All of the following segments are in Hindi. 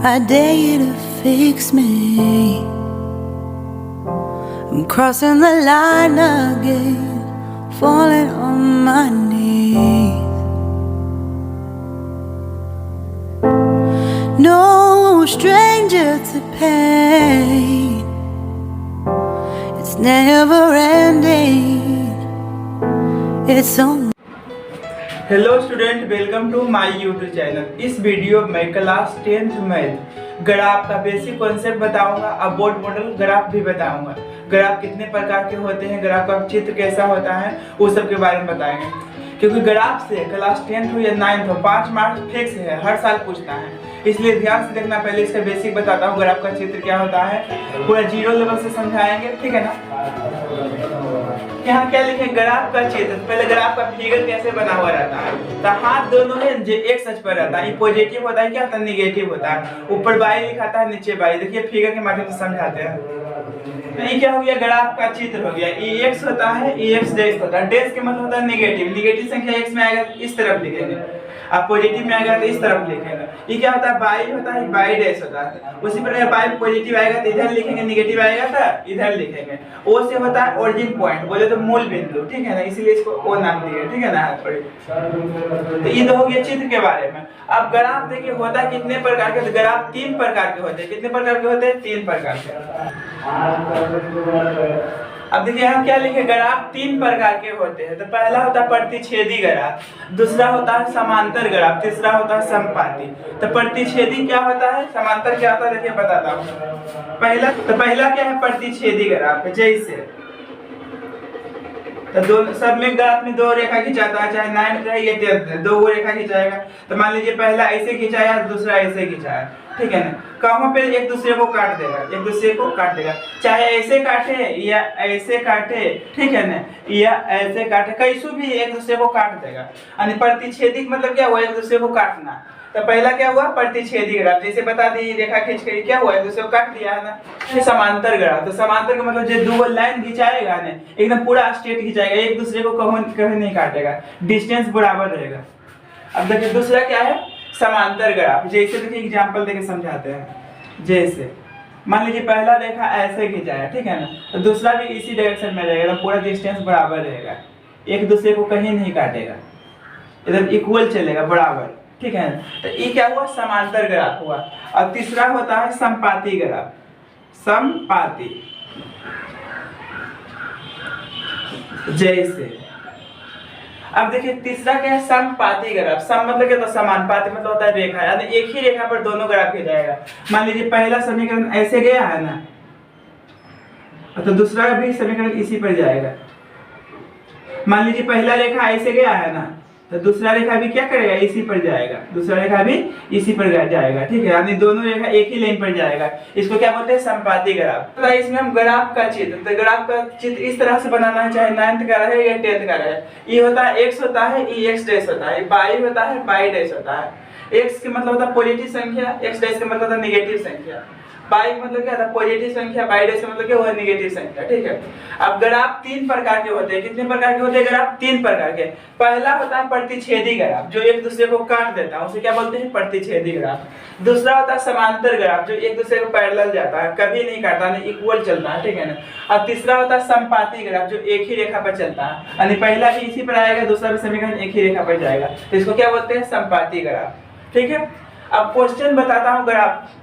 I dare you to fix me. I'm crossing the line again, falling on my knees. No stranger to pain, it's never ending, it's only. Hello student, welcome to my YouTube channel. इस वीडियो में क्लास 10th मैथ ग्राफ का बेसिक कॉन्सेप्ट बताऊंगा, अबोर्ड मॉडल ग्राफ भी बताऊंगा। ग्राफ कितने प्रकार के होते हैं, ग्राफ का चित्र कैसा होता है, वो सब के बारे में बताएंगे। क्योंकि ग्राफ से क्लास 10th हो या 9th हो 5 मार्क्स फिक्स है, हर साल पूछता है, इसलिए ध्यान से देखना। पहले इसका बेसिक बताता हूँ, ग्राफ का चित्र क्या होता है, पूरा जीरो लेवल से समझाएंगे, ठीक है ना। यहाँ क्या लिखे, ग्राफ का चित्र। पहले ग्राफ का फिगर कैसे बना हुआ रहता है, तो हाथ दोनों है जो एक अक्ष पर रहता है, ये पॉजिटिव होता है, क्या होता है, नेगेटिव होता है। ऊपर बाई लिखाता है, नीचे बाई। देखिए फिगर के माध्यम से समझाते हैं। ये क्या हो गया, ग्राफ का चित्र हो गया। ये एक्स होता है, ये एक्स डैश होता है। डैश के मतलब होता है नेगेटिव। नेगेटिव संख्या एक्स में आएगा इस तरफ लिखेंगे, अब पॉजिटिव में आएगा तो इस तरफ लिखेंगे। ये क्या होता है, बाई होता है, बाई डैश होता है। उसी प्रकार बाई पॉजिटिव आएगा तो इधर लिखेंगे, नेगेटिव आएगा तो इधर लिखेंगे। ओ से होता है ओरिजिन पॉइंट, बोले तो मूल बिंदु, ठीक है ना, इसीलिए इसको ओ नाम दिया, ठीक है ना। तो ये तो हो गया चित्र के बारे में। अब ग्राफ देखिए होता है कितने प्रकार के, ग्राफ 3 प्रकार के होते हैं। कितने प्रकार के होते हैं, 3 प्रकार के। अब देखिए यहाँ क्या लिखे, ग्राफ 3 प्रकार के होते हैं। तो पहला होता है प्रतिच्छेदी ग्राफ, दूसरा होता है समांतर ग्राफ, तीसरा होता है समपाती। तो प्रतिच्छेदी क्या होता है, समांतर क्या होता है, देखिए बताता हूँ। पहला क्या है, प्रतिच्छेदी ग्राफ। जैसे तो सब में ग्राफ में 2 रेखा खिंचाता है, चाहे 9th रहे या 10th रहे, 2 रेखा खिंचाएगा। तो मान लीजिए पहला ऐसे खिंचाया, दूसरा ऐसे खिंचाया, ठीक है ना। कहाँ पे एक दूसरे को काट देगा, एक दूसरे को काट देगा, चाहे ऐसे काटे या ऐसे काटे, ठीक है ना, या ऐसे काटे, कैसे भी एक दूसरे को काट देगा। यानी प्रतिच्छेदी मतलब क्या हुआ, एक दूसरे को काटना। तो पहला क्या हुआ, प्रतिच्छेदी ग्राफ। जैसे बता दी, रेखा खींच कर क्या हुआ, एक दूसरे को काट दिया है ना। फिर समांतर ग्राफ। तो समांतर का मतलब जो 2 लाइन खिंचाएगा ना, एकदम पूरा स्ट्रेट खिंचाएगा, एक दूसरे को कहीं नहीं काटेगा, डिस्टेंस बराबर रहेगा। अब देखिए दूसरा क्या है, समांतर ग्राफ। जैसे देखिए एग्जांपल देके समझाते हैं। जैसे मान लीजिए पहला रेखा ऐसे खिंचाया, ठीक है ना, तो दूसरा भी इसी डायरेक्शन में रहेगा, तो पूरा डिस्टेंस बराबर रहेगा, एक दूसरे को कहीं नहीं काटेगा, इधर इक्वल चलेगा, बराबर, ठीक है। तो ये क्या हुआ, समांतर ग्राफ हुआ। और तीसरा होता है समपाती ग्राफ। समपाती जैसे अब देखिए तीसरा क्या है, समपाती ग्राफ। सम मतलब क्या, तो समान, पाती मतलब होता है रेखा, यानी एक ही रेखा पर दोनों ग्राफ खिंचाएगा। मान लीजिए पहला समीकरण ऐसे गया है ना, तो दूसरा भी समीकरण इसी पर जाएगा। मान लीजिए पहला रेखा ऐसे गया है ना, तो दूसरा रेखा भी क्या करेगा, इसी पर जाएगा, दूसरा रेखा भी इसी पर जाएगा, ठीक है, यानी दोनों रेखा एक ही लाइन पर जाएगा। इसको क्या बोलते हैं, समपाती ग्राफ। तो इसमें हम ग्राफ का चित्र, तो ग्राफ का चित्र इस तरह से बनाना है, चाहे 9th का रहे या 10th का रहे। ये होता है एक्स होता है, ये एक्स डैश होता है, बाई होता है, बाई डैश होता है। एक्स के मतलब होता है पॉजिटिव संख्या, एक्स डैश का मतलब होता है नेगेटिव संख्या। बाई मतलब क्या था, पॉजिटिव संख्या, बाई डैश का मतलब क्या हुआ, नेगेटिव संख्या, ठीक है। अब ग्राफ 3 प्रकार के होते हैं। कितने प्रकार के होते हैं ग्राफ, 3 प्रकार के। पहला होता है प्रतिच्छेदी ग्राफ, जो एक दूसरे को काट देता है, उसे क्या बोलते हैं, प्रतिच्छेदी ग्राफ। दूसरा होता है समांतर ग्राफ, जो एक दूसरे को पैरेलल जाता है, कभी नहीं काटता, नहीं इक्वल चलता है, ठीक है ना। और तीसरा होता है समपाती ग्राफ, जो एक ही रेखा पर चलता है, यानी पहला भी इसी पर आएगा, दूसरा भी समीकरण एक ही रेखा पर जाएगा, तो इसको क्या बोलते हैं, समपाती ग्राफ, ठीक है। अब क्वेश्चन बताता हूँ ग्राफ।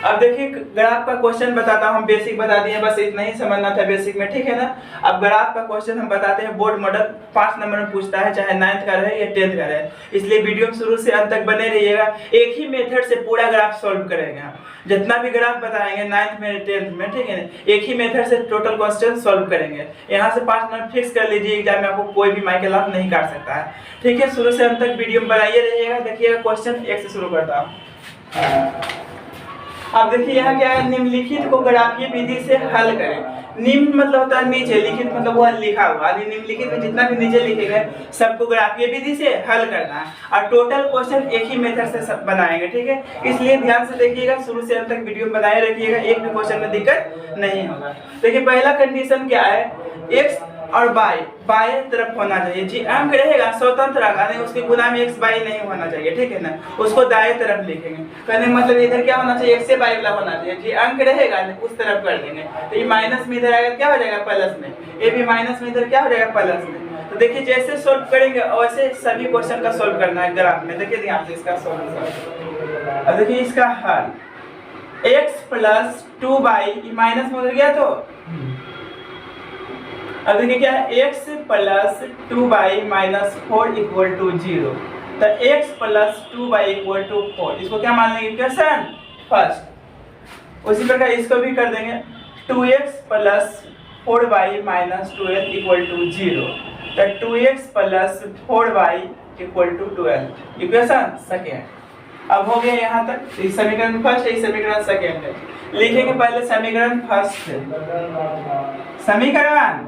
अब देखिए ग्राफ का क्वेश्चन बताता हूँ, हम बेसिक बता दिए, बस इतना ही समझना था बेसिक में, ठीक है ना। अब ग्राफ का क्वेश्चन हम बताते हैं, बोर्ड मॉडल 5 नंबर में पूछता है, चाहे 9th का रहे या 10th का रहे, इसलिए वीडियो में शुरू से अंत तक बने रहिएगा। एक ही मेथड से पूरा ग्राफ सॉल्व करेंगे हम, जितना भी ग्राफ बताएंगे 9th में 10th में, ठीक है ना, एक ही मेथड से टोटल क्वेश्चन सॉल्व करेंगे। यहाँ से 5 नंबर फिक्स कर लीजिए, एग्जाम में आपको कोई भी माइक लाभ नहीं काट सकता है, ठीक है। शुरू से अंत तक वीडियो में बनाइए रहिएगा। देखिएगा क्वेश्चन 1 से शुरू करता हूँ। अब देखिए यहाँ क्या है, निम्नलिखित को ग्राफीय विधि से हल करें। निम्न मतलब होता है नीचे, लिखित मतलब वह लिखा हुआ, निम्नलिखित में जितना भी नीचे लिखे गए सबको ग्राफीय विधि से हल करना है, और टोटल क्वेश्चन एक ही मेथड से सब बनाएंगे, ठीक है। इसलिए ध्यान से देखिएगा, शुरू से अंत तक वीडियो बनाए रखिएगा, एक भी क्वेश्चन में दिक्कत नहीं होगा। देखिए पहला कंडीशन क्या है, x और बाई तरफ होना चाहिए। जी अंक रहेगा स्वतंत्र अंक, यानी उसके गुना में x बाई नहीं होना चाहिए, ठीक है ना, उसको दाएं तरफ लिखेंगे। कहने मतलब इधर क्या होना चाहिए, x से बाई वाला होना चाहिए। जी अंक रहेगा उस तरफ कर देंगे, तो ये माइनस में इधर आएगा क्या हो जाएगा प्लस में, ये भी माइनस में इधर क्या हो जाएगा प्लस में। तो देखिए जैसे सोल्व करेंगे वैसे सभी क्वेश्चन का सोल्व करना है ग्राफ में। देखिए ध्यान से इसका सोल्यूशन। अब देखिए इसका हल x प्लस 2y माइनस में उधर गया तो अब देखिए क्या है, x plus 2y minus 4 equal to 0। तो x plus 2y equal to 4, इसको क्या मान लेंगे क्वेश्चन फर्स्ट। उसी प्रकार इसको भी कर देंगे 2x plus 4y minus 12 equal to 0। तो 2x plus 4y equal to 12 equation second. अब हो गया यहाँ तक, इस समीकरण फर्स्ट है, इस समीकरण सेकेंड है। लिखेंगे पहले समीकरण फर्स्ट से, समीकरण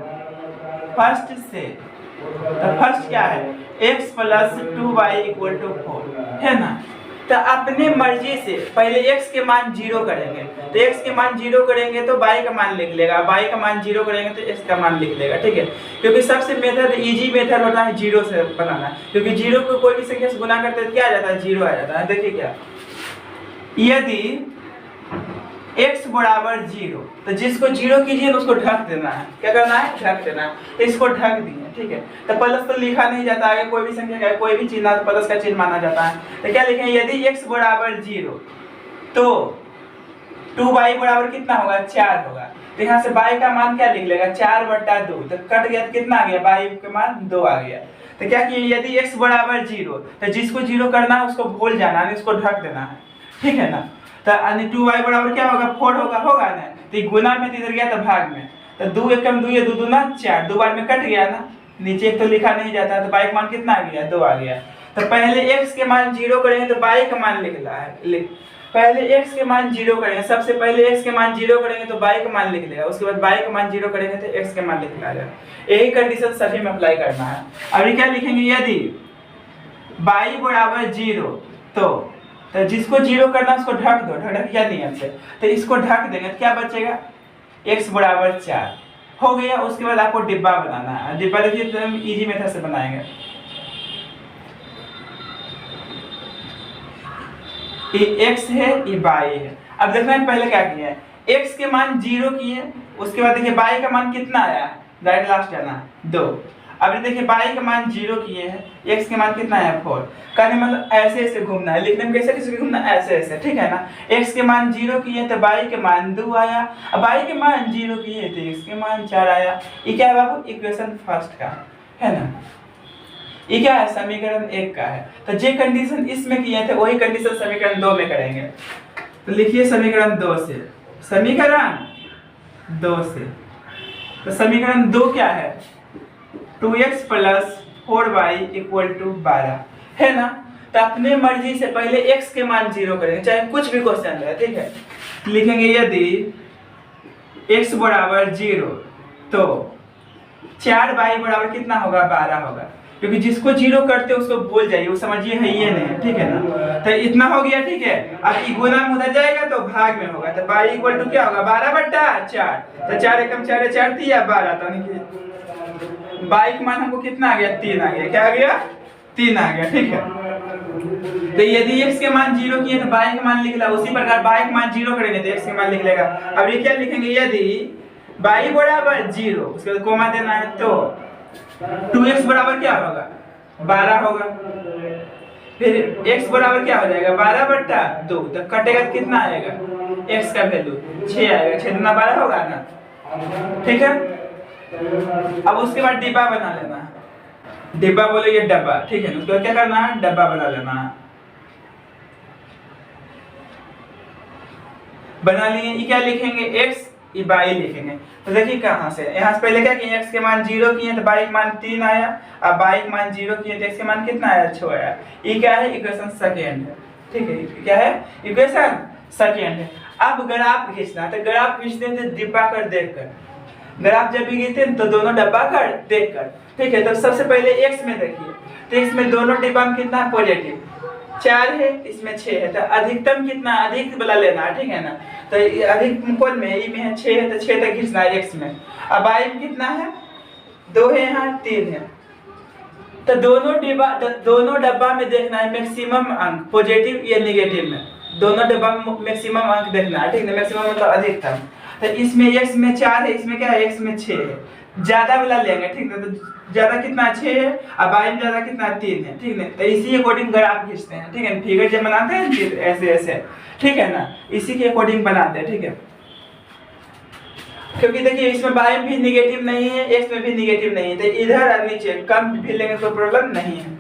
फर्स्ट से। तो फर्स्ट क्या है, x plus 2y equal to 4 है ना। तो अपने मर्जी से पहले x के मान 0 करेंगे, तो x के मान 0 करेंगे तो y का मान लिख लेगा, y का मान 0 करेंगे तो x का मान लिख लेगा, ठीक है। क्योंकि सबसे मेथड इजी मेथड होता है 0 से बनाना, क्योंकि 0 को कोई भी संख्या से गुना करते हैं तो क्या आ जाता है, 0 आ जाता है। देखिए क्या, यदि x बराबर 0, तो जिसको 0 कीजिए उसको ढक देना है। क्या करना है, ढक देना है। तो इसको ढक दिए, ठीक है। तो प्लस तो लिखा नहीं जाता है, कोई भी संख्या का कोई भी चिन्ह तो प्लस का चिन्ह माना जाता है। तो क्या लिखें, यदि x बराबर 0 तो 2y बराबर कितना होगा, 4 होगा। तो यहाँ से y का मान क्या लिख लेगा, 4/2। तो कट गया तो कितना आ गया, y का मान 2 आ गया। तो क्या किए, यदि x बराबर 0 तो जिसको 0 करना है उसको भूल जाना है, उसको ढक देना है, ठीक है ना। तो 2y बराबर क्या होगा, 4 होगा ना। तो गुना में इधर गया तो भाग में, तो 2 एकम 2 2 दूना 4, 2 बार में कट गया ना, नीचे एक तो लिखा नहीं जाता। तो y का मान कितना आ गया, 2 आ गया। तो पहले x के मान 0 करेंगे तो y का मान लिखना है, पहले x के मान 0 करेंगे, सबसे पहले x के मान 0 करेंगे तो y का मान लिख लेगा, उसके बाद y का मान 0 करेंगे तो x के मान लिखना है। यही कंडीशन सभी में अप्लाई करना है। अभी क्या लिखेंगे, यदि y बराबर 0 तो जिसको 0 करना उसको ढक दो, ढक क्या नियम से, तो इसको ढक देंगे तो क्या बचेगा, x बराबर 4 हो गया। उसके बाद आपको डिब्बा बनाना है। डिब्बा देखिए तो हम इजी मेथड से बनाएंगे। ये x है, ये y है। अब देखना है पहले क्या किया है, x के मान 0 किए, उसके बाद देखिए y का मान कितना आया, राइट लास्ट जाना 2। अब देखिए y का मान 0 किए हैं, x के मान कितना है 4। कहने मतलब ऐसे ऐसे घूमना है, लिखने में कैसे कैसे घूमना, ऐसे ऐसे, ठीक है ना। x के मान 0 किए तो y के मान 2 आया, अब y के मान 0 किए तो x के मान 4 आया। ये क्या है बाबू, इक्वेशन फर्स्ट का है ना। ये क्या है, समीकरण 1 का है। तो जो कंडीशन इसमें किए थे वही कंडीशन समीकरण 2 में करेंगे। तो लिखिए समीकरण 2 से, समीकरण 2 से। तो समीकरण 2 क्या है, 2x plus 4y equal to 12 है ना। तो अपने मर्जी से पहले x के मान 0 करेंगे, चाहे कुछ भी क्वेश्चन रहे, ठीक है। लिखेंगे यदि x बराबर 0 तो 4y बराबर कितना होगा, 12 होगा। क्योंकि जिसको 0 करते उसको भूल जाइए, वो समझिए है ये नहीं, ठीक है ना। तो इतना हो गया, ठीक है। अब गुना में उधर जाएगा तो भाग में होगा, तो y इक्वल टू क्या होगा, 12/4। तो 4 एकम 4 4 दिया 12, तो बाइक मान हमको कितना आ गया, 3 आ गया। क्या आ गया, 3 आ गया, ठीक है। तो यदि x के मान 0 किए तो y का मान लिख ला, उसी प्रकार y का मान 0 करेंगे तो x के मान लिख लेगा। अब ये क्या लिखेंगे, यदि y बराबर 0, उसके बाद कोमा देना है, तो 2x बराबर क्या होगा, 12 होगा। फिर x बराबर क्या हो जाएगा, 12/2। तो कटेगा तो कितना आएगा, x का वैल्यू 6 आएगा, 6 दूना 12 होगा ना, ठीक है। अब उसके बाद डिब्बा बना लेना है, डिब्बा बोले ये डब्बा, ठीक है। उसके बाद क्या करना है, डब्बा बना लेना है। बना लिए, ये क्या लिखेंगे, x, ये y लिखेंगे। तो देखिए कहाँ से, यहाँ से पहले क्या किए, x के मान 0 किए तो y के मान 3 आया, अब y के मान 0 किए तो x के मान कितना आया, 6 आया। ये क्या है, इक्वेशन सेकेंड है, ठीक है। क्या है, इक्वेशन सेकेंड है। अब ग्राफ खींचना, तो ग्राफ खींचते थे डिब्बा कर देखकर, ग्राफ जब भी गिनते तो दोनों डब्बा कर देखकर, ठीक है। तो सबसे पहले x में देखिए, तो x में दोनों डिब्बा में कितना है, पॉजिटिव 4 है, इसमें 6 है। तो अधिकतम कितना, अधिक वाला लेना है, ठीक है ना। तो अधिक कौन में, ई में है 6 है, तो 6 तक खींचना है x में। अब y में कितना है, 2 है यहाँ, 3 है। तो दोनों डब्बा में देखना है मैक्सिमम अंक, पॉजिटिव या नेगेटिव में, दोनों डब्बा में मैक्सिमम अंक देखना है, ठीक है। मैक्सिमम मतलब अधिकतम। तो इसमें x में 4 है, इसमें क्या है, x में 6 है। ज्यादा वाला लेंगे, ठीक है। तो ज्यादा कितना 6 है, अब y में ज्यादा कितना 3 है, ठीक है। तो इसी अकॉर्डिंग ग्राफ खींचते हैं, ठीक है। फिगर जब बनाते हैं ऐसे ऐसे, ठीक है ना, इसी के अकॉर्डिंग बनाते हैं, ठीक है। क्योंकि देखिए इसमें y भी निगेटिव नहीं है, x में भी निगेटिव नहीं है, तो इधर और नीचे कम भी लेंगे तो प्रॉब्लम नहीं है।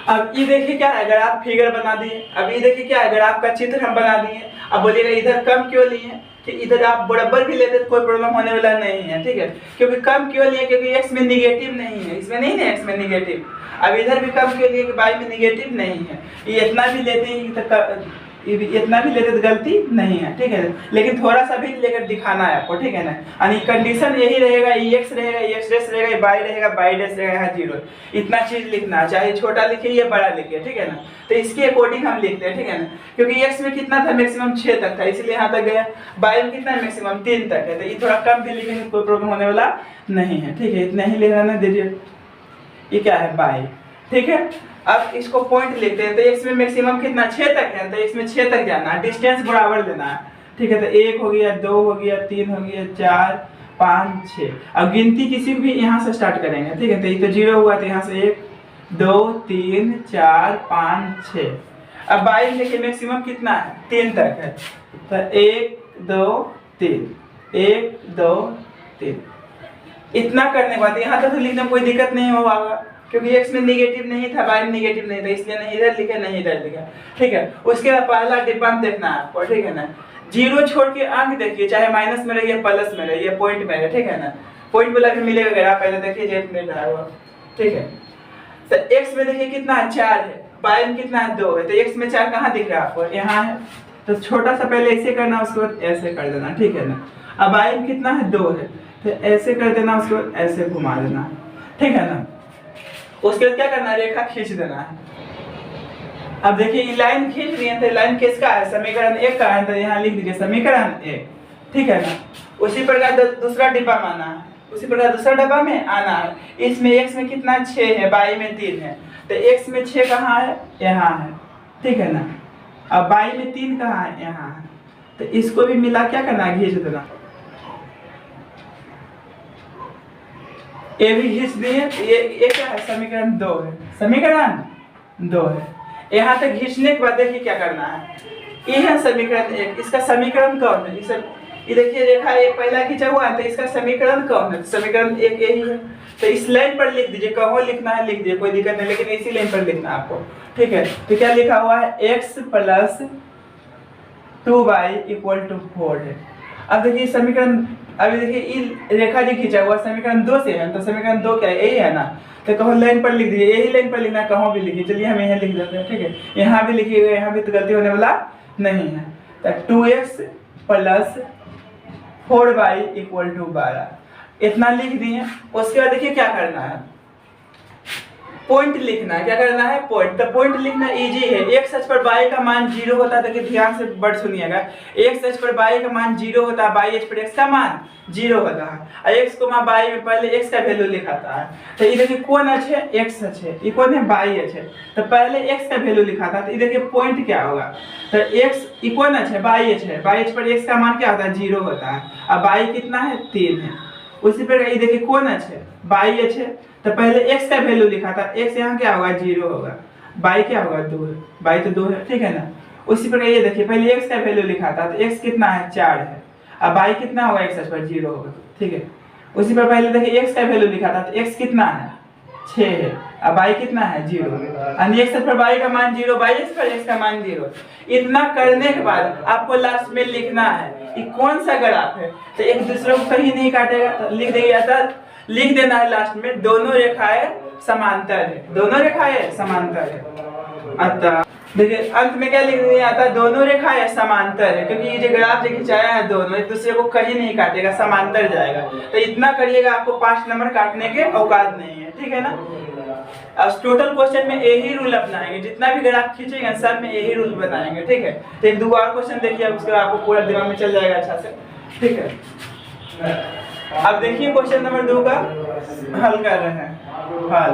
अब ये देखिए क्या है, अगर आप फिगर बना दिए, अब ये देखिए क्या है, अगर आपका चित्र हम बना दिए, अब बोलिएगा इधर कम क्यों लिए, कि इधर आप बराबर भी लेते तो कोई प्रॉब्लम होने वाला नहीं है, ठीक है। क्योंकि कम क्यों लिए, क्योंकि x में निगेटिव नहीं है, इसमें नहीं है x में निगेटिव। अब इधर भी कम क्यों लिए, कि y में निगेटिव नहीं है। ये इतना भी लेते हैं इतना भी लेते तो गलती नहीं है, ठीक है। लेकिन थोड़ा सा भी लेकर दिखाना है आपको, ठीक है ना। यानी कंडीशन यही रहेगा, x रहेगा, x डैश रहेगा, y रहेगा, y डैश रहेगा, यहाँ 0। इतना चीज लिखना है, चाहे छोटा लिखिए या बड़ा लिखिए, ठीक है ना। तो इसके अकॉर्डिंग हम लिखते हैं, ठीक है ना। क्योंकि x में कितना था, मैक्सिमम 6 तक था, इसलिए यहाँ तक गया। y में कितना मैक्सिमम 3 तक है, तो ये थोड़ा कम भी लिखेंगे कोई प्रॉब्लम होने वाला नहीं है, ठीक है। इतना ही लिखना दीजिए। ये क्या है, y, ठीक है। अब इसको पॉइंट लिखते हैं, तो x में मैक्सिमम कितना 6 तक है, तो इसमें 6 तक जाना है, डिस्टेंस बराबर लेना है, ठीक है। तो 1 हो गया, 2 हो गया, 3 हो गया, 4 5 6। अब गिनती किसी भी यहाँ से स्टार्ट करेंगे, ठीक है। तो ये तो 0 हुआ, तो यहाँ से 1 2 3 4 5 6। अब 22 देखिए मैक्सिमम कितना है, 3 तक है, तो 1 2 3 1 2 3। इतना करने के बाद यहाँ तक तो लिखने में कोई दिक्कत नहीं होगा, क्योंकि x में निगेटिव नहीं था, y में निगेटिव नहीं था, इसलिए नहीं इधर लिखे नहीं इधर लिखा, ठीक है। उसके बाद पहला डिब्बा में देखना है आपको, ठीक है ना। 0 छोड़ के अंक देखिए, चाहे माइनस में रहे या प्लस में रहे या पॉइंट में रहे, ठीक है ना। पॉइंट वाला भी मिलेगा, अगर आप पहले देखिए जेब में रहा हुआ, ठीक है। तो x में देखिए कितना है, 4 है, y में कितना है, 2 है, तो x में 4 कहाँ दिख रहा है आपको, यहाँ है। तो छोटा सा पहले ऐसे करना, उसके बाद ऐसे कर देना, ठीक है ना। अब y में कितना है, 2 है, तो ऐसे कर देना, उसके बाद ऐसे घुमा देना, ठीक है ना। उसके बाद क्या करना है, रेखा खींच देना है। अब देखिए ये लाइन खींच रही है, तो लाइन किसका है, समीकरण 1 का है, तो यहाँ लिख दीजिए समीकरण 1, ठीक है ना। उसी प्रकार दूसरा डिब्बा में आना है, उसी प्रकार दूसरा डब्बा में आना है। इसमें x में कितना 6 है, y में 3 है, तो x में 6 कहाँ है, यहाँ है, ठीक है ना। अब y में 3 कहाँ है, यहाँ है, तो इसको भी मिला क्या करना है, खींच देना। ये भी खींच दिए, ये क्या है, समीकरण 2 है, समीकरण 2 है। यहाँ तक खींचने के बाद देखिए क्या करना है, ये है समीकरण 1, इसका समीकरण कौन है, ये देखिए रेखा एक पहला खींचा हुआ है, तो इसका समीकरण कौन है, समीकरण 1 यही है। तो इस लाइन पर लिख दीजिए, कहाँ लिखना है लिख दीजिए, कोई दिक्कत नहीं, लेकिन इसी लाइन पर लिखना है आपको, ठीक है। तो क्या लिखा हुआ है, x plus 2y equal to 4 है। अब देखिए समीकरण, अभी देखिए रेखा जी खींचा हुआ समीकरण 2 से है, तो समीकरण 2 क्या है, यही है ना। तो कहो लाइन पर लिख दीजिए, यही लाइन पर लिखना, कहीं भी लिखिए। चलिए हम यहाँ लिख देते हैं, ठीक है। यहाँ भी लिखिएगा, यहाँ भी तो गलती होने वाला नहीं है। तो 2x plus 4y equal to 12, इतना लिख दिए। उसके बाद देखिए क्या करना है, पॉइंट लिखना है। क्या करना है, पॉइंट। तो पॉइंट लिखना इजी है। एक सच पर y का मान 0 होता है, देखिए ध्यान से बड़ सुनिएगा। एक सच पर y का मान 0 होता है, y पर x का मान 0 होता है, और x को y में पहले x का वैल्यू लिखाता है। तो ये देखिए कौन h है, x h है, ये कौन है, y h है। तो पहले x का वैल्यू लिखाता है, तो ये देखिए पॉइंट क्या होगा, तो x ये कौन h है, y h है, y h पर x का मान क्या होता है, 0 होता है, और y कितना है, 3 है। उसी प्रकार ये देखिए कौन h है, y h है, तो पहले x का वैल्यू लिखा था, x यहाँ क्या होगा, 0 होगा, y क्या होगा, 2 है, y तो 2 है, ठीक है ना। उसी प्रकार ये देखिए पहले x का वैल्यू लिखा था, तो x कितना है, 4 है, अब y कितना होगा, x पर 0 होगा, ठीक है। उसी पर पहले देखिए x का वैल्यू लिखा था, तो x कितना है, 6 है, अब y कितना है, 0, यानी x पर y का मान 0, y पर x का मान 0। इतना करने के बाद आपको लास्ट में लिखना है कि कौन सा ग्राफ है, तो एक दूसरे को कहीं नहीं काटेगा, तो लिख देंगे ऐसा, लिख देना है लास्ट में, दोनों रेखाएं समांतर है, दोनों रेखाएं समांतर है। अतः देखिए अंत में क्या लिख दिया आता है, दोनों रेखाएं समांतर है, क्योंकि ये जो ग्राफ जो खिंचाया है दोनों एक दूसरे को कहीं नहीं काटेगा, समांतर जाएगा। तो इतना करिएगा, आपको 5 नंबर काटने के औकात नहीं है, ठीक है ना। अब टोटल क्वेश्चन में यही रूल अपनाएंगे, जितना भी ग्राफ खींचेंगे सब में यही रूल बनाएंगे, ठीक है। तो एक दो और क्वेश्चन देखिए, उसके बाद आपको पूरा दिमाग में चल जाएगा अच्छा से। ठीक है। अब देखिए क्वेश्चन नंबर 2 का हल कर रहे हैं। हल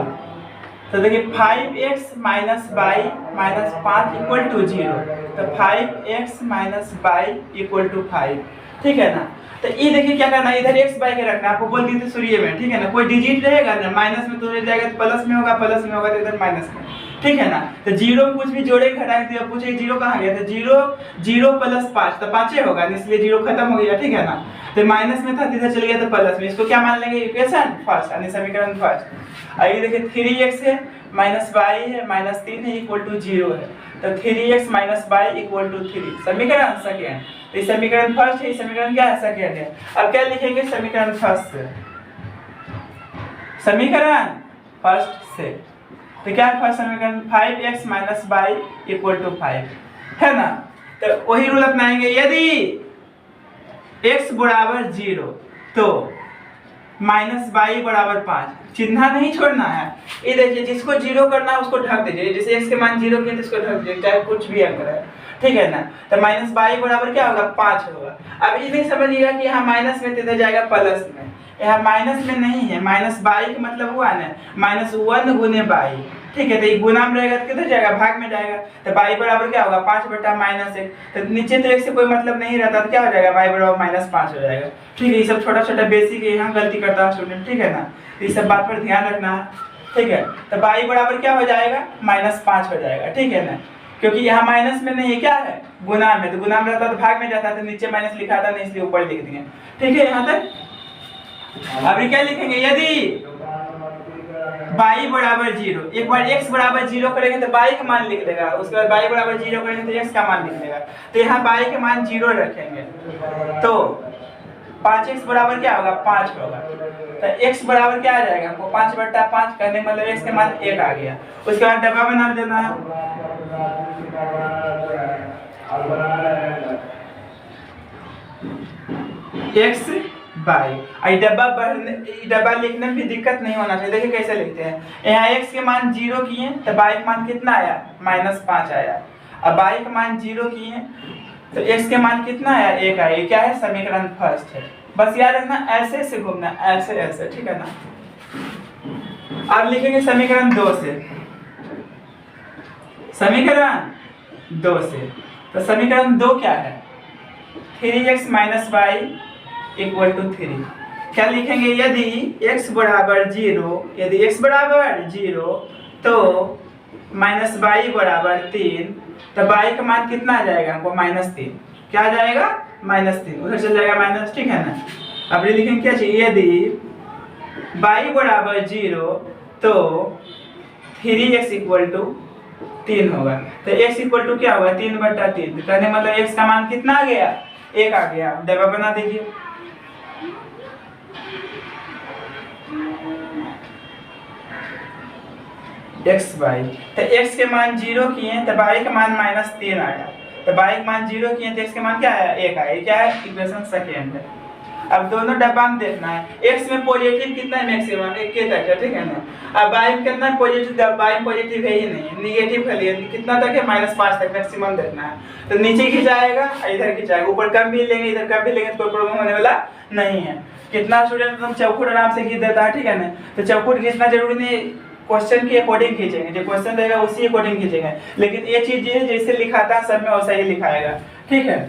तो देखिए 5x minus y minus 5 equal to 0। तो 5x minus by equal to 5, ठीक है ना। तो ये देखिए क्या करना है, इधर x बाई के रखना है, आपको बोल दी थी शुरू में, ठीक है ना। कोई डिजिट रहेगा ना माइनस में तो जाएगा तो प्लस में होगा, प्लस में होगा तो इधर माइनस में, ठीक है ना। तो जीरो में कुछ भी जोड़ेंगे घटाएंगे तो पूछे जीरो कहाँ गया, तो जीरो प्लस 5 तो 5 ही होगा, इसलिए जीरो खत्म हो गया, ठीक है ना। तो माइनस में था तो इधर चले गया तो प्लस में, इसको क्या मान लेंगे, इक्वेशन फर्स्ट यानी समीकरण फर्स्ट। आइए देखिए 3x है माइनस बाई है माइनस 3 है इक्वल टू 0 है। तो 3x minus by equal to 3 समीकरण सेकेंड। तो ये समीकरण फर्स्ट है, समीकरण क्या है, सेकेंड है। अब क्या लिखेंगे समीकरण फर्स्ट से, समीकरण फर्स्ट से तो क्या है फर्स्ट समीकरण 5x minus by equal to 5 है ना। तो वही रूल अपनाएंगे, यदि x बराबर 0 तो माइनस बाई बराबर 5, चिन्ह नहीं छोड़ना है। ये देखिए जिसको 0 करना है उसको ढक दीजिए, जैसे x के मान 0 किए तो इसको ढक दीजिए, चाहे कुछ भी अंक है, ठीक है ना। तो माइनस बाई बराबर क्या होगा 5 होगा। अब ये नहीं समझिएगा कि यहाँ माइनस में तो इधर जाएगा प्लस में, यहाँ माइनस में नहीं है, माइनस बाई का मतलब हुआ ना माइनस 1 गुने बाई, ठीक है। तो ये गुना में रहेगा तो किधर जाएगा, भाग में जाएगा। तो बाई बराबर क्या होगा 5 बटा माइनस 1। तो नीचे तो 1 से कोई मतलब नहीं रहता तो क्या हो जाएगा बाई बराबर माइनस 5 हो जाएगा, ठीक है। ये सब छोटा छोटा बेसिक है, यहाँ गलती करता है स्टूडेंट, ठीक है ना। तो इस सब बात पर ध्यान रखना है, ठीक है। तो बाई बराबर क्या हो जाएगा माइनस 5 हो जाएगा, ठीक है ना। क्योंकि यहाँ माइनस में नहीं है, क्या है गुना में, तो गुना में रहता तो भाग में जाता, तो नीचे माइनस लिखा था नहीं इसलिए ऊपर लिख दिए, ठीक है यहाँ तक। अभी क्या लिखेंगे, यदि बाई बराबर 0, एक बार x बराबर 0 करेंगे तो बाई का मान लिख देगा, उसके बाद बाई बराबर 0 करेंगे तो x का मान लिख देगा। तो यहाँ बाई के मान 0 रखेंगे तो 5x बराबर क्या होगा 5 होगा। तो x बराबर क्या आ जाएगा हमको 5 बटा 5 करने मतलब x के मान 1 आ गया। उसके बाद डब्बा बना देना है, x बाई। आई डब्बा लिखने में भी दिक्कत नहीं होना चाहिए। देखिए कैसे लिखते हैं, यहाँ x के मान 0 किए तो बाई का मान कितना आया माइनस 5 आया। अब बाई का मान 0 किए तो x के मान कितना आया 1 आया। ये क्या है समीकरण फर्स्ट है, बस याद रखना ऐसे से घूमना, ऐसे ऐसे, ठीक है ना। अब लिखेंगे समीकरण 2 से, समीकरण 2 से। तो समीकरण 2 क्या है 3x minus by equal to 3। क्या लिखेंगे, यदि x बराबर 0, यदि x बराबर 0 तो माइनस बाई बराबर 3, तो बाई का मान कितना आ जाएगा हमको -3, क्या आ जाएगा -3, उधर चल जाएगा माइनस, ठीक है ना। अब ये लिखेंगे क्या चाहिए, यदि बाई बराबर 0 तो 3x इक्वल टू 3 होगा। तो x इक्वल टू क्या होगा 3 बटा 3, तो कहने मतलब x का मान कितना आ गया 1 आ गया। डब्बा बना दीजिए, x बाई। तो x के मान 0 किए तो बाई का मान -3 आया। तो बाई का मान 0 किए तो x के मान क्या आया 1 आया। ये क्या है इक्वेशन सेकेंड है। अब दोनों डब्बा में देखना है, x में पॉजिटिव कितना है मैक्सिमम 1 तक है, ठीक है ना। अब बाई में कितना पॉजिटिव, बाई में पॉजिटिव है ही नहीं, निगेटिव खाली है, कितना तक है -5 तक मैक्सिमम देखना है। तो नीचे खिंचाएगा इधर खिंचाएगा, ऊपर कम भी लेंगे इधर कम भी लेंगे तो कोई प्रॉब्लम होने वाला नहीं है। कितना स्टूडेंट एकदम चौखुट आराम से खींच देता है, ठीक है ना। तो चौखुट खींचना जरूरी नहीं, क्वेश्चन के अकॉर्डिंग खींचेंगे, जो क्वेश्चन रहेगा उसी अकॉर्डिंग खींचेंगे। लेकिन ये चीज ये जैसे लिखाता है सब में वैसा ही लिखाएगा, ठीक है।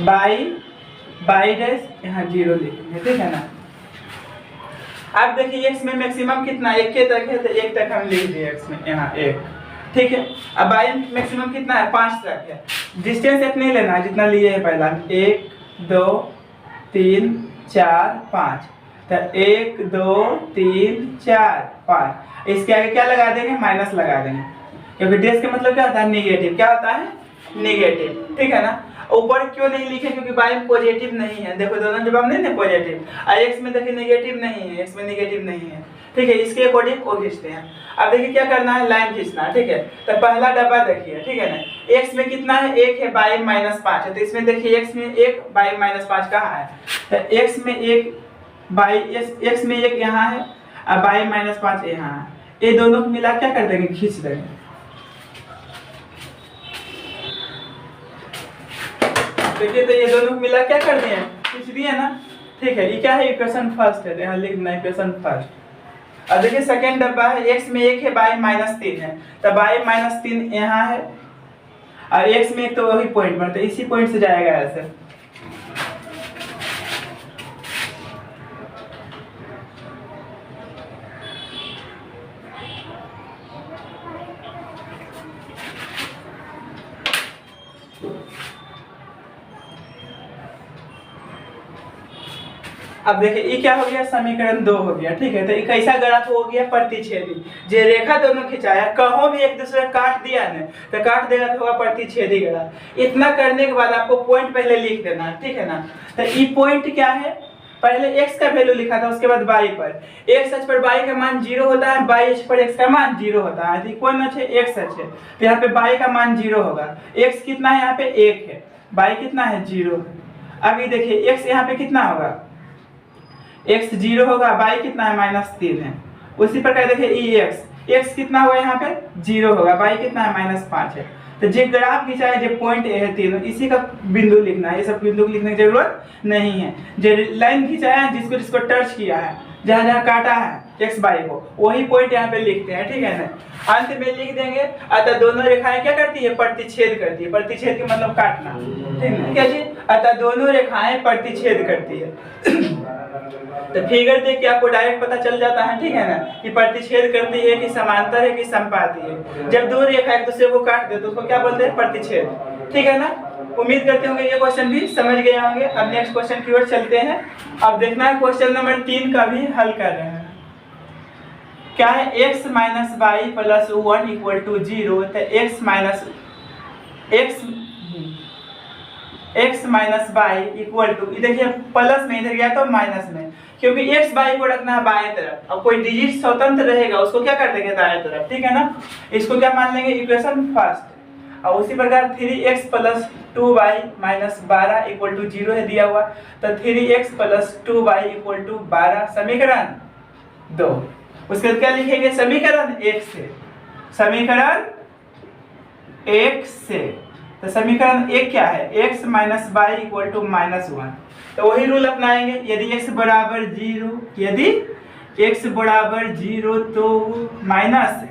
बाई डैश यहाँ 0 लिखेंगे, ठीक है ना। अब देखिए x में मैक्सिमम कितना 1 के तक है, तो 1 तक हम लिख दिए x में यहाँ 1, ठीक है। अब बाई में मैक्सिमम कितना है 5 तक है। डिस्टेंस इतना ही लेना है जितना लिए है पहला, 1 2 3 4 5। तो 1 2 3 4 5, इसके आगे क्या लगा देंगे माइनस लगा देंगे, क्योंकि डैश का मतलब क्या होता है निगेटिव, क्या होता है निगेटिव, ठीक है ना। ऊपर क्यों नहीं लिखे, क्योंकि बाई में पॉजिटिव नहीं है। देखो दोनों जवाब नहीं है पॉजिटिव, और x में देखिए नेगेटिव नहीं है, x में नेगेटिव नहीं है, ठीक है। इसके अकॉर्डिंग वो खींचते हैं। अब देखिए क्या करना है, लाइन खींचना है, ठीक है। तो पहला डब्बा देखिए, ठीक है ना। x में कितना है 1 है, बाई -5 है। तो इसमें देखिए x में 1 बाई -5 कहाँ है, तो x में 1 बाई x में 1 यहाँ है और बाई -5 यहाँ है। ये दोनों को मिला क्या कर देंगे खींच देंगे। देखिए तो ये दोनों मिला क्या कर दिए, कुछ दिए ना, ठीक है। ये क्या है, इक्वेशन फर्स्ट है, यहाँ लिख देना इक्वेशन फर्स्ट। अब देखिए सेकेंड डब्बा है, x में 1 है, y माइनस 3 है, तो y माइनस 3 यहाँ है और x में तो वही पॉइंट बनता है, इसी पॉइंट से जाएगा ऐसे। अब देखिए ये क्या हो गया, समीकरण 2 हो गया, ठीक है। तो ये कैसा ग्राफ हो गया, प्रतिच्छेदी। जे रेखा दोनों खिंचाया, कहो भी एक दूसरे काट दिया ना, तो काट देगा तो होगा प्रतिच्छेदी ग्राफ। इतना करने के बाद आपको पॉइंट पहले लिख देना, ठीक है ना। तो ये पॉइंट क्या है, पहले x का वैल्यू लिखा था, उसके बाद y पर, x अक्ष पर y का मान 0 होता है, y अक्ष पर x का मान 0 होता है। तो कौन अक्ष है, x अक्ष है, तो यहाँ पे y का मान 0 होगा। x कितना है, यहाँ पे 1 है, y कितना है, 0 है। अभी देखिए x यहाँ पे कितना होगा, x 0 होगा, y कितना है, -3 है। उसी प्रकार देखिए x कितना हुआ, यहाँ पे 0 होगा, y कितना है, -5 है। तो जो ग्राफ खिंचाए, जो पॉइंट ए है तीनों, इसी का बिंदु लिखना है, ये सब बिंदु लिखने की जरूरत नहीं है। जो लाइन खिंचाया है, जिसको जिसको टच किया है, जहाँ जहाँ काटा है x y को, वही पॉइंट यहाँ पे लिखते हैं, ठीक है ना। अंत में लिख देंगे, अतः दोनों रेखाएं क्या करती है, प्रतिच्छेद करती है। प्रतिच्छेद का मतलब काटना, ठीक है, क्या चीज, अतः दोनों रेखाएं प्रतिच्छेद करती है। तो फिगर देख के आपको डायरेक्ट पता चल जाता है, ठीक है ना, कि प्रतिच्छेद करती है कि समांतर है कि समपाती है। जब दो रेखा एक दूसरे को काट दे तो उसको क्या बोलते हैं, प्रतिच्छेद, ठीक है ना। उम्मीद करते होंगे ये क्वेश्चन भी समझ गए होंगे। अब नेक्स्ट क्वेश्चन की ओर चलते हैं। अब देखना है क्वेश्चन नंबर 3 का भी हल कर रहे हैं। क्या है, x minus y plus 1 equal to 0। तो x minus y equal to, देखिए प्लस में इधर गया तो माइनस में, क्योंकि x वाई को रखना है बाएं तरफ। अब कोई डिजिट स्वतंत्र रहेगा उसको क्या कर देंगे, दाएं तरफ, ठीक है ना। इसको क्या मान लेंगे, इक्वेशन फर्स्ट। और उसी प्रकार 3x plus 2y minus 12 equal to 0 है दिया हुआ, तो 3x plus 2y equal to 12 समीकरण 2। उसके बाद क्या लिखेंगे, समीकरण 1 से, समीकरण 1 से। तो समीकरण 1 क्या है, x minus y equal to -1। तो वही रूल अपनाएंगे, यदि x बराबर 0, यदि x बराबर 0 तो माइनस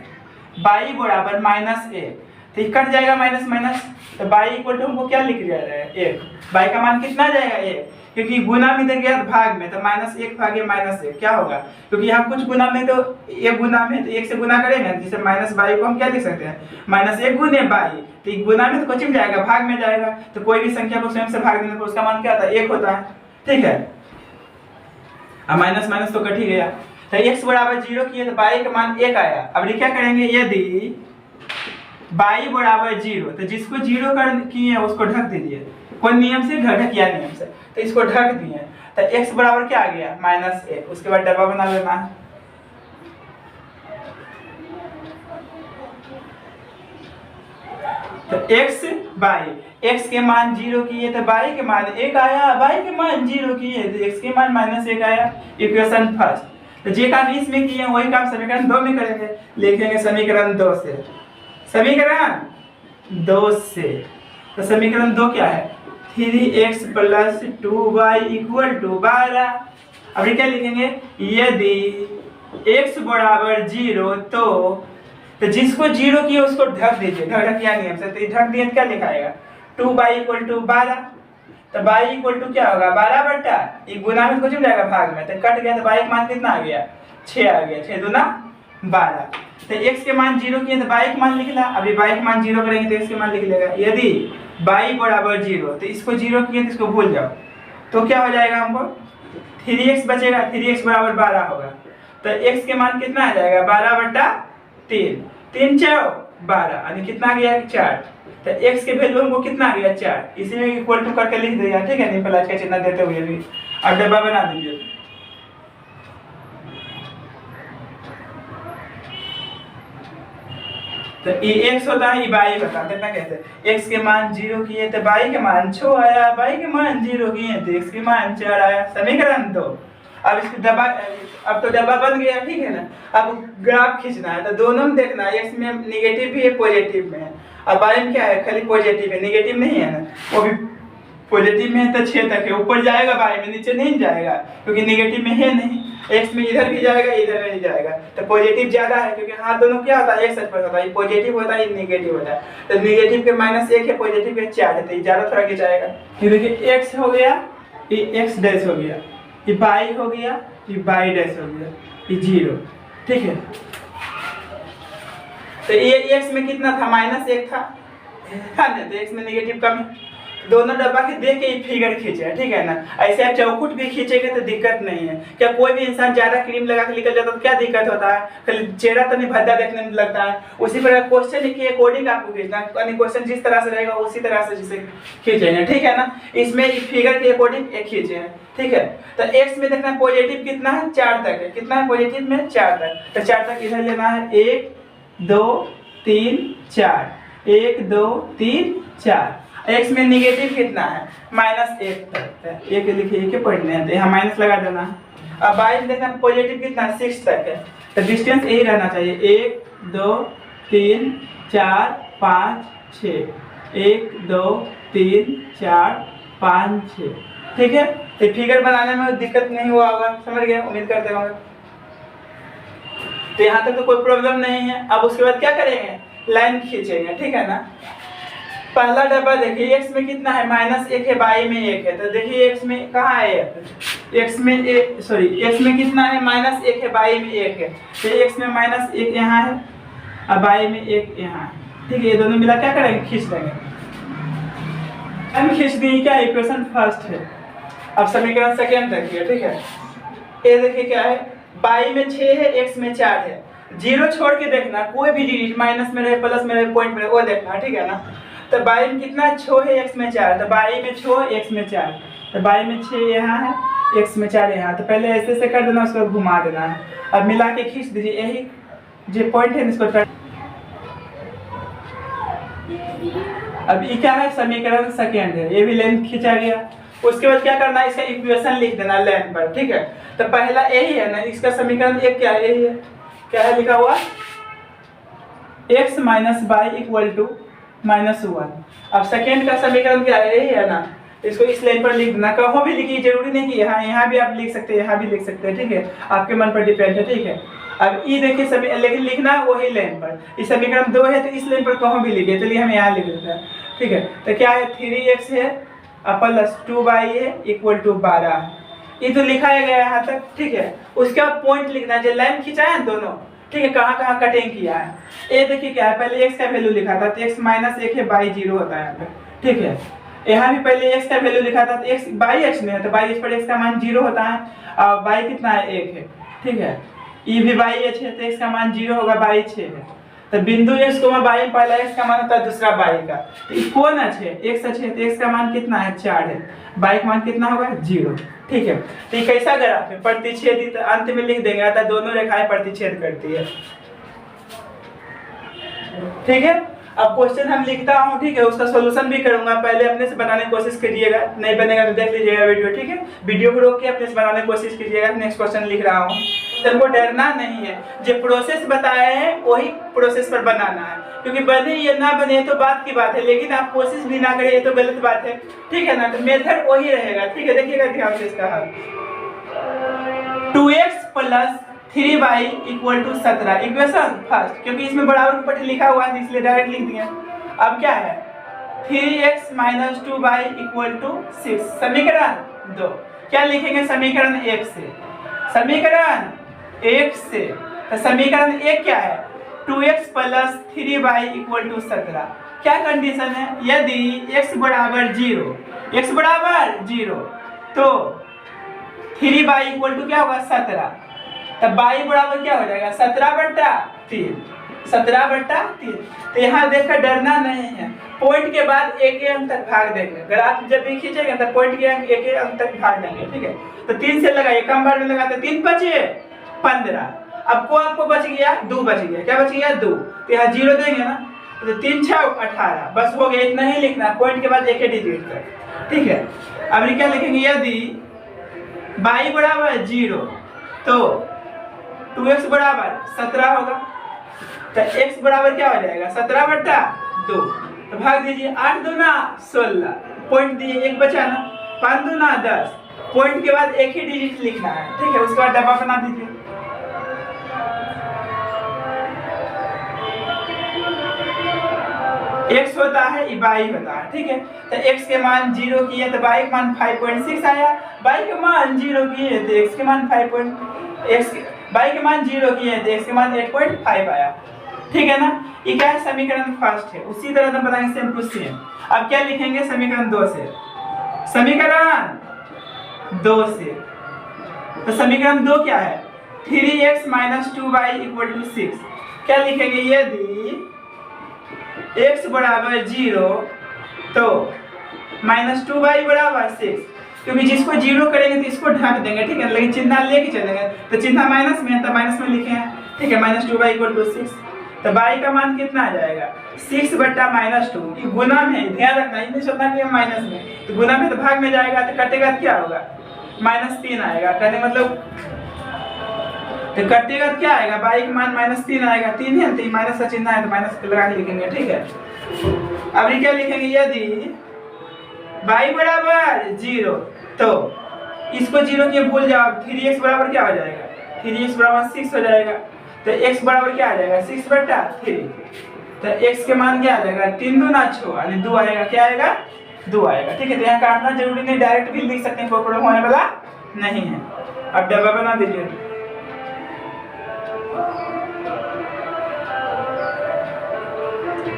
y बराबर -1, तो ये कट जाएगा माइनस माइनस। तो y इक्वल टू हमको क्या लिख दिया है, 1। y का मान कितना जाएगा, 1, क्योंकि गुना में इधर गया भाग में, तो -1 भागे -1 क्या होगा, क्योंकि यहाँ कुछ गुना में तो 1 गुना में, तो 1 से गुना करेंगे, जिसे -y को हम क्या लिख सकते हैं, -1 गुने y। तो गुना में तो कुछ में जाएगा, भाग में जाएगा, तो कोई भी संख्या को स्वयं से भाग देने पर उसका मान क्या होता है, 1 होता है, ठीक है। अब माइनस माइनस तो कट ही गया। तो x बराबर 0 किए तो y का मान 1 आया। अब क्या करेंगे, यदि y बराबर 0, तो जिसको 0 कर किए उसको ढक दीजिए, कौन नियम से, ढकिया नियम से। तो इसको ढक दिए, तो x बराबर क्या आ गया, -1। उसके बाद डब्बा बना लेना है। तो x के मान 0 किए तो y के मान 1 आया, y के मान 0 किए तो x के मान -1 आया, इक्वेशन फर्स्ट। तो जे काम इसमें किए वही काम समीकरण 2 में करेंगे, लिखेंगे समीकरण 2 से, समीकरण 2 से। तो समीकरण 2 क्या है, 3x plus 2y equal to 12। अब क्या लिखेंगे, यदि x बराबर 0 तो जिसको 0 किया उसको ढक दीजिए, ढकिया नियम से। तो ढक दिए तो क्या लिखाएगा, 2y इक्वल टू 12। तो y इक्वल टू क्या होगा, 12 बट्टा, ये गुना में कुछ हो जाएगा भाग में, तो कट गया, तो y का मान कितना आ गया, 6 आ गया, 6 दूना 12। तो x के मान 0 किए तो y का मान लिख ला। अभी y का मान 0 करेंगे तो x के मान लिख लेगा। यदि y बराबर 0, तो इसको 0 किए तो इसको भूल जाओ, तो क्या हो जाएगा, हमको 3x बचेगा, 3x बराबर 12 होगा। तो x के मान कितना आ जाएगा, 12 बट्टा 3, 3 4 12, यानी कितना आ गया, 4। तो x के वैल्यू हमको कितना आ गया, 4, इसीलिए इक्वल टू करके लिख दिया, ठीक है, नहीं प्लस का चिन्ह देते हुए भी। अब डब्बा बना दीजिए। तो ये x होता है, ये y होता है, कितना कहते हैं, x के मान 0 किए तो y के मान 6 आया, y के मान 0 किए तो x के मान 4 आया, समीकरण 2। अब इसको डब्बा, अब तो डब्बा बन गया, ठीक है ना। अब ग्राफ खींचना है, तो दोनों में देखना है, x में नेगेटिव भी है, पॉजिटिव में है। अब y में क्या है, खाली पॉजिटिव है, नेगेटिव नहीं है ना, वो भी पॉजिटिव में है तो 6 तक है, ऊपर जाएगा बाई में, नीचे नहीं जाएगा क्योंकि नेगेटिव में है नहीं। एक्स में इधर भी जाएगा इधर भी जाएगा, तो पॉजिटिव ज्यादा है क्योंकि हाथ दोनों क्या होता है एक सच पर होता है, पॉजिटिव होता है नेगेटिव होता है। तो नेगेटिव के -1 है, पॉजिटिव के 4 है, तो ज्यादा थोड़ा खिंचाएगा। ये देखिए एक्स हो गया, ये एक्स डैश हो गया, ये बाई हो गया, ये बाई डैश हो गया, ये 0, ठीक है। तो ये एक्स में कितना था, -1 था ना, तो एक्स में नेगेटिव कम है। दोनों डब्बा के देख के फिगर खींचे, ठीक है ना। ऐसे आप चौकुट भी खींचेंगे तो दिक्कत नहीं है। क्या कोई भी इंसान ज्यादा क्रीम लगा के निकल जाता है तो क्या दिक्कत होता है, खाली चेहरा तो नहीं भद्दा देखने में लगता है। उसी प्रकार क्वेश्चन के अकॉर्डिंग आपको खींचना है, क्वेश्चन जिस तरह से रहेगा उसी तरह से जिसे खींचेंगे, ठीक है ना। इसमें फिगर के अकॉर्डिंग एक खींचे हैं, ठीक है। तो एक्स में देखना पॉजिटिव कितना है, 4 तक है, कितना है पॉजिटिव में 4 तक, तो 4 तक इधर लेना है, 1 2 3 4, 1 2 3 4। एक्स में निगेटिव कितना है, -1 तक, एक लिखिए, एक पॉइंट नहीं है तो यहाँ माइनस लगा देना। अब बाई में देखना पॉजिटिव कितना 6 तक है, तो डिस्टेंस यही रहना चाहिए, 1 2 3 4 5 6, 1 2 3 4 5 6, ठीक है। तो फिगर बनाने में दिक्कत नहीं हुआ होगा, समझ गए, उम्मीद करते होंगे। तो यहाँ तक तो कोई प्रॉब्लम नहीं है। अब उसके बाद क्या करेंगे, लाइन खींचेंगे, ठीक है ना। पहला डब्बा देखिए, एक्स में कितना है, -1 है, बाई में 1 है, तो देखिए एक्स में कहाँ है, एक्स में एक्स में कितना है, -1 है, बाई में 1 है, तो एक्स में -1 यहाँ है और बाई में 1 यहाँ है, ठीक है। ये दोनों मिला क्या करेंगे, खींच देंगे। हम खींच देंगे, क्या इक्वेशन फर्स्ट है। अब समीकरण सेकेंड रखिए, ठीक है। ये देखिए क्या है, बाई में 6 है, एक्स में 4 है, 0 छोड़ के देखना, कोई भी डिजिट माइनस में रहे प्लस में रहे पॉइंट में रहे वो देखना, ठीक है ना। तो बाई में कितना 6 है, एक्स में 4, तो बाई में 6 एक्स में 4, तो बाई में 6 यहाँ है, एक्स में 4 यहाँ, तो पहले ऐसे से कर देना, उसको घुमा देना है। अब मिला के खींच दीजिए, यही जो पॉइंट है इसको। अब ये क्या है, समीकरण सेकेंड है, ये भी लेंथ खींचा गया। उसके बाद क्या करना है, इसका इक्वेशन लिख देना लेंथ पर, ठीक है। तो पहला यही है ना, इसका समीकरण एक क्या है, यही है, क्या है लिखा हुआ, x - y = -1। अब सेकेंड का समीकरण क्या है, यही है ना, इसको इस लाइन पर लिख देना। कहीं भी लिखिए, जरूरी नहीं कि यहाँ भी आप लिख सकते हैं, यहाँ भी लिख सकते हैं, ठीक है, आपके मन पर डिपेंड है, ठीक है। अब ये देखिए सभी, लेकिन लिखना है वही लाइन पर। इस समीकरण 2 है तो इस लाइन पर कहीं भी लिखिए, चलिए हम यहाँ लिख देते हैं, ठीक है। तो क्या है, 3x है प्लस 2y है = 12, ये तो लिखाया गया है यहाँ तक, ठीक है। उसके बाद पॉइंट लिखना है, जो लाइन खींचा है दोनों, ठीक है, कहाँ कहाँ कटिंग किया है। ये देखिए क्या है, पहले x का वैल्यू लिखा था तो x -1 है, बाई 0 होता है यहाँ पे, ठीक है। यहाँ भी पहले x का वैल्यू लिखा था तो x बाई x में है, तो बाई x पर x का मान 0 होता है और बाई कितना है, 1 है, ठीक है। ये भी बाई h है तो x का मान 0 होगा, बाई 6 है, तो बिंदु x को बाई, पहला x का मान होता है, दूसरा बाई का। तो ये कौन है, x है, तो x का मान कितना है, 4 है, बाई का मान कितना होगा, 0, ठीक है। तो ये कैसा ग्राफ है, प्रतिच्छेदित, अंत में लिख देंगे, अतः दोनों रेखाएं प्रतिच्छेद करती है, ठीक है। अब क्वेश्चन हम लिखता हूँ, ठीक है, उसका सॉल्यूशन भी करूंगा। पहले अपने से बनाने की कोशिश कीजिएगा, नहीं बनेगा तो देख लीजिएगा वीडियो, ठीक है। वीडियो को रोक के अपने से बनाने की कोशिश कीजिएगा। नेक्स्ट क्वेश्चन लिख रहा हूँ, तुमको डरना नहीं है, जो प्रोसेस बताए हैं वही प्रोसेस पर बनाना है, क्योंकि बने या ना बने तो बात की बात है, लेकिन आप कोशिश भी ना करें ये तो गलत बात है, ठीक है ना। तो मेथड वही रहेगा, ठीक है। देखिएगा ध्यान से इसका हल, 2x + 3y = 17, इक्वेशन फर्स्ट, क्योंकि इसमें बराबर ऊपर लिखा हुआ है इसलिए डायरेक्ट लिख दिया। अब क्या है, 3x - 2y = 6, समीकरण 2। क्या लिखेंगे, समीकरण 1 से, समीकरण 1 से, तो समीकरण 1 क्या है, 2x + 3y = 17। क्या कंडीशन है, यदि x = 0 तो 3y = क्या होगा, 17, तब y बराबर क्या हो जाएगा, 17/3, 17/3। तो यहाँ देखकर डरना नहीं है, पॉइंट के बाद एक अंक तक भाग देंगे, ग्राफ जब भी खींचेंगे तो पॉइंट के एक अंक तक भाग देंगे, ठीक है। तो 3 से लगाइए, कम बार में लगाते, 3 बचे 15, अब को आपको बच गया 2 बच गया, क्या बच गया 2, तो यहाँ 0 देंगे ना, तो 3 × 6 = 18, बस हो गया, इतना ही लिखना, पॉइंट के बाद एक डिजिट तक, ठीक है। अब क्या लिखेंगे, यदि y = 0 तो 2x = 17 होगा, तो x बराबर क्या हो जाएगा, 17/2, तो भाग दीजिए, 8 × 2 = 16, पॉइंट दिए, एक बचा ना, 5 दूना 10, पॉइंट के बाद एक ही डिजिट लिखना है, ठीक है। उसके बाद डब्बा बना दीजिए। x होता है, y होता है, ठीक है। तो x के मान 0 किए तो y के मान 5.6 आया, y के मान 0 किए तो x के मान 5.x, y के मान 0 किए तो x के मान 8.5 आया, ठीक है ना। ये क्या है, समीकरण फर्स्ट है। उसी तरह हम बनाएंगे सेम टू सेम। अब क्या लिखेंगे, समीकरण 2 से, समीकरण 2 से। तो समीकरण 2 क्या है, 3x - 2y = 6। क्या लिखेंगे, यदि x बराबर 0 तो -2y बराबर 6, क्योंकि जिसको 0 करेंगे तो इसको ढक देंगे, ठीक है, लेकिन चिन्ह लेके चलेंगे तो चिन्ह माइनस में है तो माइनस में लिखे हैं, ठीक है। -2y = 6, तो y का मान कितना आ जाएगा, 6 बट्टा -2। ये गुना में, ध्यान रखना, ये नहीं सोचना कि माइनस में, तो गुना में तो भाग में जाएगा, तो कटेगा तो क्या होगा, -3 आएगा। कहने मतलब तो कटेगा तो क्या आएगा, y का मान -3 आएगा, 3 है तो माइनस का चिन्ह है तो माइनस लगा के लिखेंगे, ठीक है। अब ये क्या लिखेंगे, यदि y बराबर 0 तो इसको 0 के भूल जाओ, 3x बराबर क्या हो जाएगा, 3x बराबर 6 हो जाएगा। तो x बराबर क्या आ जाएगा, 6 बट्टा 3। तो x के मान क्या आ जाएगा, 3 दूना 6 यानी 2 आएगा, क्या आएगा, 2 आएगा, ठीक है। तो यहाँ काटना जरूरी नहीं, डायरेक्ट भी लिख सकते हैं, कोई प्रॉब्लम होने वाला नहीं है। अब डब्बा बना दीजिए।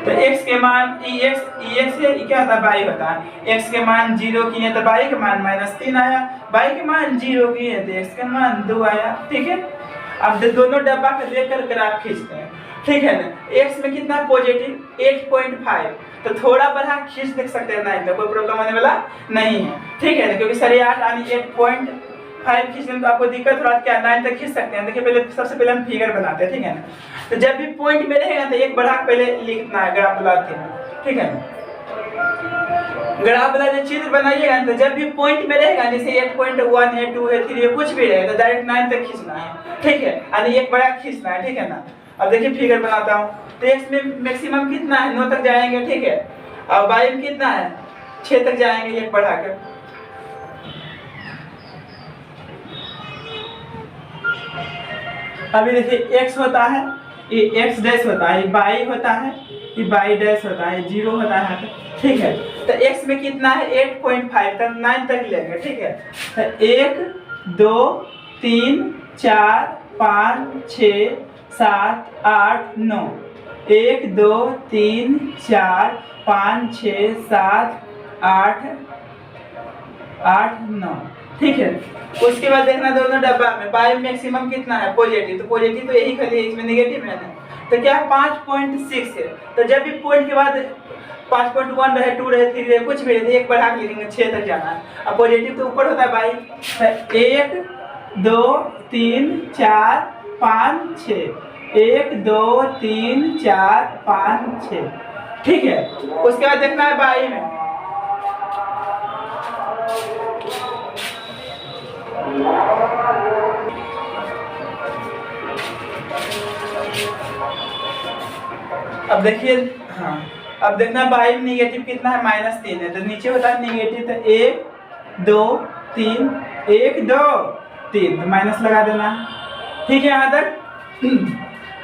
तो x के मान ex है, क्या होता है, y होता है। x के मान 0 किए तो y के मान -3 आया, y के मान 0 किए तो x के मान 2 आया, ठीक है। अब दोनों डब्बा को लेकर ग्राफ खींचते हैं, ठीक है ना। x में कितना पॉजिटिव 8.5, तो थोड़ा बढ़ा खींच देख सकते हैं, 9 में कोई प्रॉब्लम होने वाला नहीं है, ठीक है ना, क्योंकि 8.5 यानी 8.5 खींचने में तो आपको दिक्कत थोड़ा क्या, 9 तक खींच सकते हैं। देखिए पहले सबसे पहले हम फिगर बनाते हैं, ठीक है ना। तो जब भी पॉइंट में रहेगा तो एक बढ़ा पहले लिखना है, ग्राफ बनाते हैं, ठीक है ना। ग्राफ वाला जो चित्र बनाइएगा तो जब भी पॉइंट में रहेगा, जैसे 8.1 है, 2 है, 3 है, कुछ भी रहे तो डायरेक्ट 9 तक खींचना है, ठीक है, यानी एक बड़ा खींचना है, ठीक है ना। अब देखिए फिगर बनाता हूँ। तो x में मैक्सिमम कितना है, 9 तक जाएंगे, ठीक है। और y में कितना है, 6 तक जाएंगे, एक बढ़ाकर। अभी देखिए x होता है, ये x डैश होता है, ये y होता है, ये y डैश होता है, 0 होता है, ठीक है। तो x में कितना है, 8.5 तक 9 तक लेंगे, ठीक है। तो 1 2 3 4 5 6 7 8 9, 1 2 3 4 5 6 7 8 9, ठीक है। उसके बाद देखना दोनों डब्बा में y मैक्सिमम कितना है, पॉजिटिव, तो पॉजिटिव तो यही खाली, इसमें नेगेटिव है ना, तो क्या 5.6 है। तो जब भी पॉइंट के बाद 5.1 रहे, 2 रहे, 3 रहे, कुछ भी रहे, एक बढ़ा के लिखेंगे, 6 तक जाना है। अब पॉजिटिव तो ऊपर होता है y, तो 1 2 3 4 5 6, 1 2 3 4 5 6, ठीक है। उसके बाद देखना है y में, अब देखिए, हाँ अब देखना y में निगेटिव कितना है, -3 है, तो नीचे होता है निगेटिव, तो 1 2 3 1 2 3, तो माइनस लगा देना, ठीक है यहाँ तक।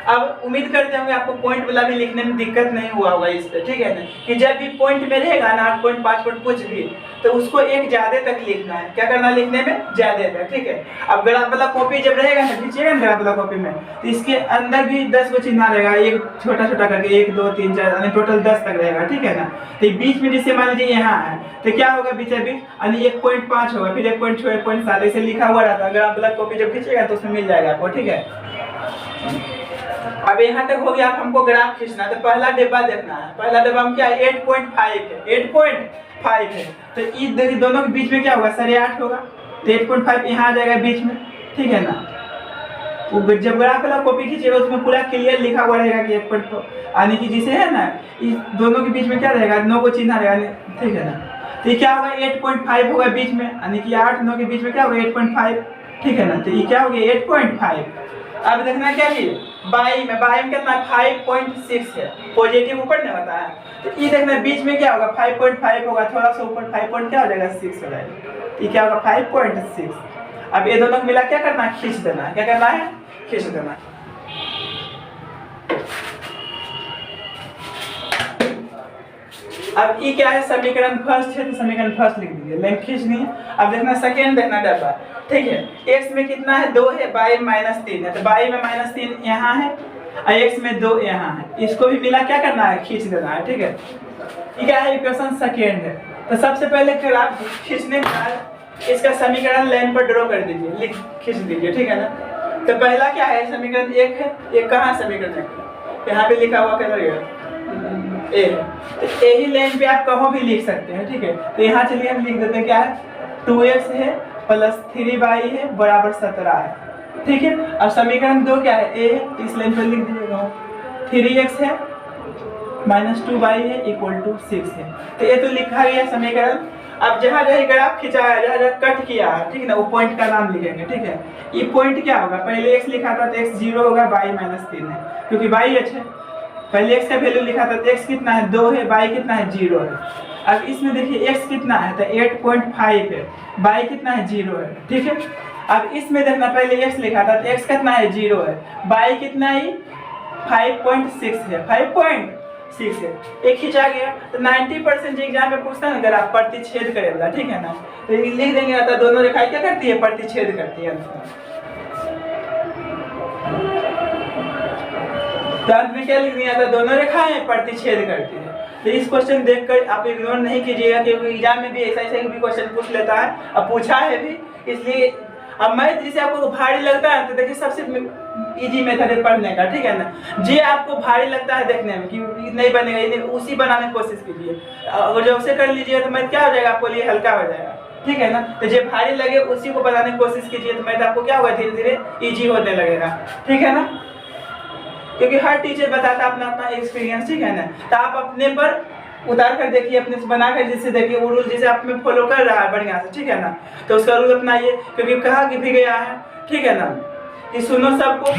अब उम्मीद करते होंगे आपको पॉइंट वाला भी लिखने में दिक्कत नहीं हुआ होगा इस पे, ठीक है ना, कि जब भी पॉइंट में रहेगा ना 8.5 कुछ भी, तो उसको एक ज्यादा तक लिखना है, क्या करना, लिखने में ज्यादा तक, ठीक है। अब ग्राफ वाला कॉपी जब रहेगा ना, खींचिएगा ना ग्राफ वाला कॉपी में, तो इसके अंदर भी 10 को चिन्ह रहेगा, एक छोटा छोटा करके 1 2 3 4 यानी टोटल 10 तक रहेगा, ठीक है ना। तो बीच में जैसे मान लीजिए यहाँ है, तो क्या होगा, बीच बीच यानी 1.5 होगा, फिर 1.6 1.7 ऐसे लिखा हुआ रहता है। ग्राफ वाला कॉपी जब खींचेगा तो उसमें मिल जाएगा आपको, ठीक है। अब यहाँ तक हो गया, अब हमको ग्राफ खींचना है, तो पहला डिब्बा देखना है। पहला डिब्बा में क्या है, 8.5 है, 8.5 है, तो इस देखिए दोनों के बीच में क्या होगा, 8.5 होगा, तो 8.5 यहाँ आ जाएगा बीच में, ठीक है ना। वो जब ग्राफ वाला कॉपी खींचेगा उसमें पूरा क्लियर लिखा हुआ रहेगा कि 1.5 यानी कि जिसे है ना, इस दोनों के बीच में क्या रहेगा, 9 को चिन्ह रहेगा, ठीक है ना। तो ये क्या होगा, 8.5 होगा बीच में, यानी कि 8 9 के बीच में क्या होगा, 8.5, ठीक है ना। तो ये क्या हो गया, 8.5, अब देखना क्या चीज बाई में कितना 5.6 है, पॉजिटिव ऊपर नहीं होता है, तो ये देखना बीच में क्या होगा 5.5 होगा, थोड़ा सा ऊपर 5 पॉइंट क्या हो जाएगा 6 हो जाएगा, ये क्या होगा 5.6। अब ये दोनों को मिला क्या करना है, खींच देना है, क्या करना है, खींच देना है। अब ये क्या है, समीकरण फर्स्ट है तो समीकरण फर्स्ट लिख दीजिए, लाइन खींचनी है। अब देखना सेकेंड देखना डब्बा, ठीक है, x में कितना है 2 है, y -3 है, तो y में -3 यहाँ है और x में 2 यहाँ है, इसको भी मिला क्या करना है, खींच देना है, ठीक है। ये क्या है, इक्वेशन सेकेंड है। तो सबसे पहले ग्राफ खींचने के बाद इसका समीकरण लाइन पर ड्रॉ कर दीजिए, लिख खींच दीजिए, ठीक है ना। तो पहला क्या है, समीकरण 1 है, ये कहाँ समीकरण 1 यहाँ पे लिखा हुआ किधर गया, ए, तो यही लाइन पे आप कहीं भी लिख सकते हैं, ठीक है। तो यहाँ चलिए हम लिख देते हैं क्या है, 2x है प्लस 3y है बराबर 17 है, ठीक है। और समीकरण 2 क्या है, a है, इस लाइन पे लिख दीजिएगा 3x है माइनस 2y है इक्वल टू 6 है। तो ये तो लिखा गया समीकरण। अब जहाँ जहाँ ग्राफ खिंचाया, जहाँ जहाँ कट किया है, ठीक है ना, वो पॉइंट का नाम लिखेंगे, ठीक है। ये पॉइंट क्या होगा, पहले x लिखा था तो x 0 होगा, y -3 है क्योंकि y h है, पहले x का वैल्यू लिखा था तो x कितना है 2 है, y कितना है 0 है। अब इसमें देखिए x कितना है तो 8.5 है, y कितना है 0 है, ठीक है। अब इसमें देखना पहले x लिखा था तो x कितना है 0 है, y कितना है 5.6 है, 5.6 है, एक खिंचा गया। तो 90% जो एग्जाम में पूछता है ना अगर आप प्रतिच्छेद करेगा, ठीक है ना, तो लिख देंगे तो दोनों रेखाएं क्या करती है, प्रतिच्छेद करती है। तो अंत में क्या लिख दिया था, दोनों रेखाएं प्रतिच्छेद करती है। तो इस क्वेश्चन देखकर आप इग्नोर नहीं कीजिएगा क्योंकि एग्जाम में भी ऐसा भी क्वेश्चन पूछ लेता है, अब पूछा है भी, इसलिए अब मैथ जिसे आपको भारी लगता है तो देखिए सबसे इजी मेथड है पढ़ने का, ठीक है ना। जे आपको भारी लगता है देखने में कि नहीं बनेगा, उसी बनाने की कोशिश कीजिए, अगर जो उसे कर लीजिए तो मैथ क्या हो जाएगा, आपको लिए हल्का हो जाएगा, ठीक है ना। तो जो भारी लगे उसी को बनाने की कोशिश कीजिए तो मैथ आपको क्या होगा, धीरे धीरे ईजी होने लगेगा, ठीक है ना। क्योंकि हर टीचर बताता है अपना अपना एक्सपीरियंस, ठीक है ना। तो आप अपने पर उतार कर देखिए, अपने से बना कर जिससे देखिए वो रूल जिसे आप में फॉलो कर रहा है बढ़िया से, ठीक है ना। तो उसका रूल अपनाइए क्योंकि कहा कि भी गया है, ठीक है ना, कि सुनो सबको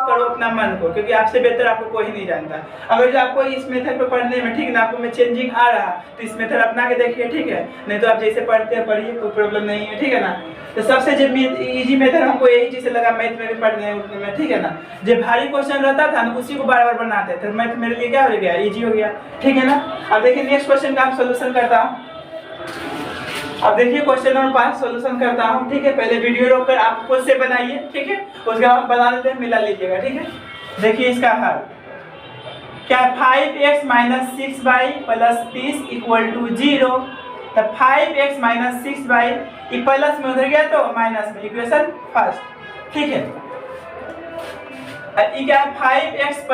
करो अपना मन को, क्योंकि आपसे बेहतर आपको कोई नहीं जानता। अगर जो आपको इस मेथड पे पढ़ने में, ठीक ना, आपको में चेंजिंग आ रहा तो इस मेथड अपना के देखिए, ठीक है। नहीं तो आप जैसे पढ़ते हैं पढ़िए, कोई प्रॉब्लम नहीं है, ठीक है ना। तो सबसे जो इजी मेथड हमको यही चीज लगा मैथ में भी पढ़ने में, ठीक है ना। जो भारी क्वेश्चन रहता था ना उसी को बार बार बनाते थे, मैथ मेरे लिए क्या हो गया, इजी हो गया, ठीक है ना। अब देखिए नेक्स्ट क्वेश्चन का हम सोल्यूशन करता हूँ। अब देखिए क्वेश्चन नंबर 5 सोल्यूशन करता हूँ, ठीक है। पहले वीडियो रोककर आप खुद से बनाइए, ठीक है, उसके बाद बना लेते हैं, मिला लीजिएगा, ठीक है। देखिए इसका हल क्या, 5x - 6y + 30 = 0। तो 5x - 6y ये प्लस में उधर गया तो माइनस में, इक्वेशन फर्स्ट, ठीक है। ये क्या है, 5x +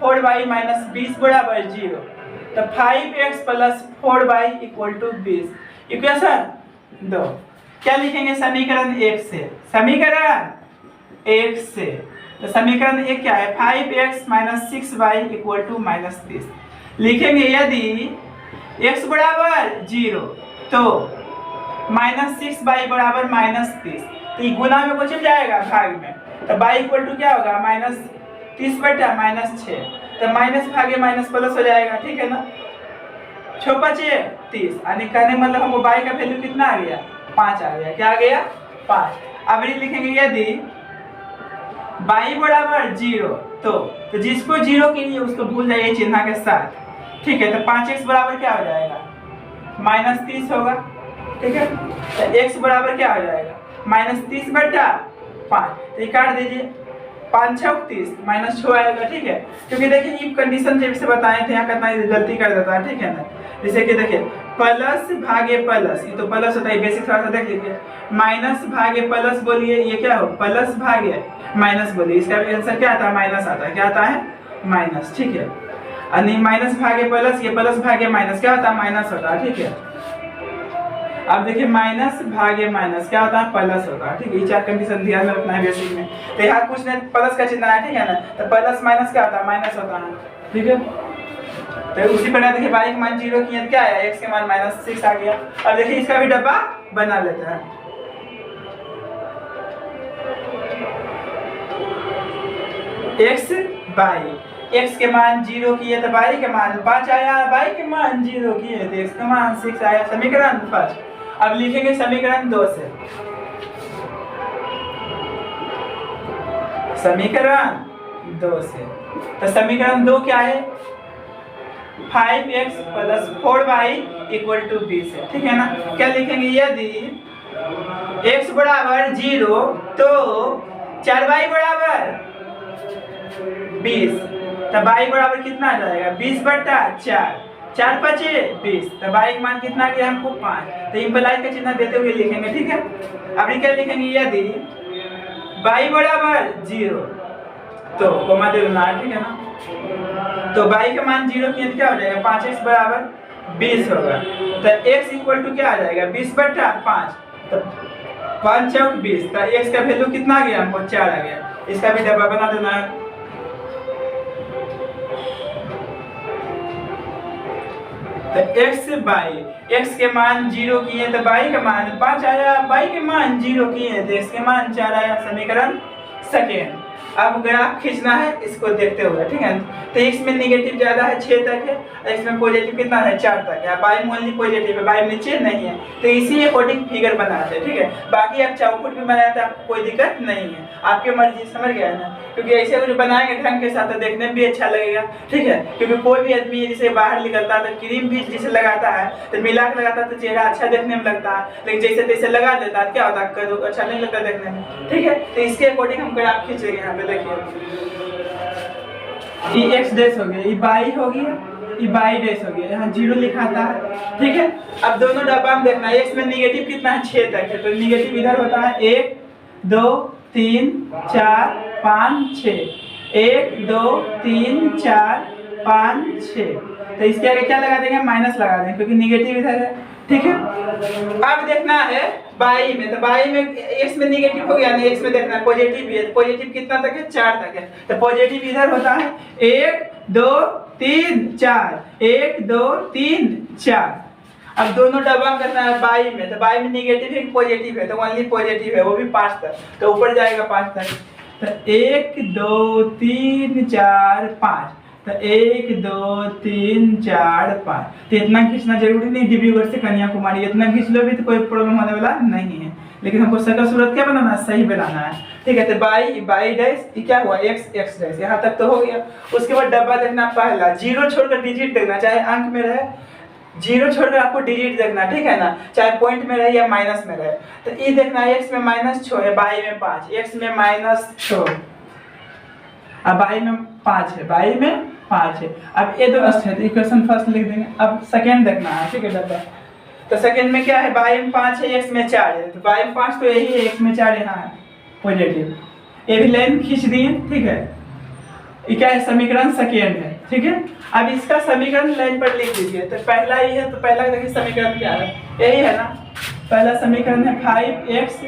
4y - 20 = 0। तो 5x + 4y = 20, इक्वेशन 2। क्या लिखेंगे, समीकरण 1 से, समीकरण 1 से। तो समीकरण 1 क्या है, 5x - 6y = -30। लिखेंगे यदि x = 0 तो -6y = -30, तो ये गुना में कुछ जाएगा भाग में, तो y = क्या होगा, -30 बटा -6, तो माइनस भागे माइनस प्लस हो जाएगा, ठीक है ना। 6 × 5 = 30, यानी कहने मतलब हमको y का वैल्यू कितना आ गया, 5 आ गया, क्या आ गया, 5। अब ये लिखेंगे यदि y = 0 तो जिसको 0 के लिए उसको भूल जाइए चिन्ह के साथ, ठीक है। तो 5x बराबर क्या हो जाएगा, -30 होगा, ठीक है। तो x बराबर क्या हो जाएगा, -30 बटा 5, तो ये काट दीजिए, 5 × 6 = 30, -6 आएगा, ठीक है। क्योंकि देखिए ये कंडीशन जैसे बताए थे यहाँ कितना गलती कर देता है, ठीक है ना। जैसे कि देखिए प्लस भागे प्लस, ये तो प्लस होता है, बेसिक थोड़ा सा देख लीजिए, माइनस भागे प्लस बोलिए, ये क्या हो, प्लस भागे माइनस बोलिए, इसका भी आंसर क्या आता है, माइनस आता है, क्या आता है, माइनस, ठीक है। यानी माइनस भागे प्लस, ये प्लस भागे माइनस क्या होता है, माइनस होता है, ठीक है। अब देखिए माइनस भागे माइनस क्या होता है, प्लस होता है, ठीक है। ये 4 कंडीशन ध्यान में रखना है बेसिक में। तो यहाँ कुछ नहीं, प्लस का चिन्ह है, ठीक है ना, तो प्लस माइनस क्या होता है, माइनस होता है, ठीक है। तो उसी प्रकार देखिए y का मान 0 किया क्या आया, x के मान -6 आ गया। अब देखिए इसका भी डब्बा बना लेते हैं। एक्स बाई, एक्स के मान 0 किए तो बाई के मान 5 आया, बाई के मान 0 किए तो एक्स का मान 6 आया। समीकरण फर्स्ट। अब लिखेंगे समीकरण 2 से। समीकरण 2 से तो समीकरण 2 क्या है? 5x plus 4y equal to 20 है, ठीक है ना। क्या लिखेंगे? यदि x बराबर 0 तो 4y बराबर 20, तब y बराबर कितना आ जाएगा? 20/4, 4 5 20, तब y का मान कितना आ गया हमको? 5। तो इम्प्लाई का चिन्ह देते हुए लिखेंगे, ठीक है। अब क्या लिखेंगे? यदि y बराबर 0 तो कोमा दे देना, ठीक है ना। तो y का मान 0 किए तो क्या हो जाएगा? 5x बराबर 20 होगा। तो x इक्वल टू क्या आ जाएगा? 20/5, तो 5 चौक 20, तो x का वैल्यू कितना आ गया हमको? 4 आ गया। इसका भी डब्बा बना देना है। तो x बाई, x के मान 0 किए तो y का मान 5 आया, y के मान 0 किए तो x के मान 4 आया। समीकरण सेकेंड। अब ग्राफ खींचना है इसको देखते हुए, ठीक है। तो x में नेगेटिव ज्यादा है 6 तक है, x में पॉजिटिव कितना है? 4 तक है। y में ओनली पॉजिटिव है, y में नीचे नहीं है, तो इसी अकॉर्डिंग फिगर बनाते हैं, ठीक है। बाकी आप चौखुट भी बनाते हैं, आपको कोई दिक्कत नहीं है, आपकी मर्जी, समझ गया ना। क्योंकि ऐसे कुछ बनाएंगे ढंग के साथ तो देखने में भी अच्छा लगेगा, ठीक है। क्योंकि कोई भी आदमी जैसे बाहर निकलता है तो क्रीम भी जैसे लगाता है तो मिला के लगाता है तो चेहरा अच्छा देखने में लगता है, लेकिन जैसे तैसे लगा देता है क्या होता है? अच्छा नहीं लगता देखने में, ठीक है। तो इसके अकॉर्डिंग हम ग्राफ खींचेंगे। यहाँ पे देखिए, ये एक्स डैश हो गया, ये बाई हो गया, ये बाई डैश हो गया, यहाँ 0 लिखाता है, ठीक है। अब दोनों डब्बा में देखना है, एक्स में नेगेटिव कितना है? 6 तक है, तो नेगेटिव इधर होता है 1 2 3 4 5 6, 1 2 3 4 5 6। तो इसके आगे क्या लगा देंगे? माइनस लगा देंगे, क्योंकि नेगेटिव इधर है, ठीक है। अब देखना है बाई में, तो बाई में एक्स में नेगेटिव हो गया, एक्स में देखना है पॉजिटिव भी है, तो पॉजिटिव कितना तक है? 4 तक है, तो पॉजिटिव इधर होता है 1 2 3 4, 1 2 3 4। अब दोनों डब्बा में करना है बाई में, तो बाई में नेगेटिव है पॉजिटिव है, तो ओनली पॉजिटिव है, वो भी 5 तक, तो ऊपर जाएगा 5 तक। तो 1 2 3 4 5, तो 1 2 3 4 5। तो इतना खींचना जरूरी नहीं, डिब्रूगढ़ से कन्याकुमारी इतना खींच लो भी तो कोई प्रॉब्लम होने वाला नहीं है, लेकिन हमको सकल सूरत क्या बनाना है? सही बनाना है, ठीक है। तो बाई डैश, ये क्या हुआ? एक्स डैश, यहाँ तक तो हो गया। उसके बाद डब्बा देखना, पहला 0 छोड़कर डिजिट देखना, चाहे अंक में रहे 0 छोड़कर आपको डिजिट देखना, ठीक है ना, चाहे पॉइंट में रहे या माइनस में रहे। तो ये देखना, एक्स में -6 है, बाई में 5, एक्स में -6, अब बाई में 5 है, बाई में 5 है। अब ये दोनों है, तो इक्वेशन फर्स्ट लिख देंगे। अब सेकेंड देखना है, ठीक है डब्बा। तो सेकेंड में क्या है? बाई में 5 है, एक्स में 4 है, तो बाई में 5 तो यही है, एक्स में 4 यहाँ है पॉजिटिव। ये भी लाइन खींच दिए, ठीक है। ये क्या है? समीकरण सेकेंड है, ठीक है। अब इसका समीकरण लाइन पर लिख दीजिए। तो पहला ही है, तो पहला देखिए समीकरण क्या है? यही है ना, पहला समीकरण है 5x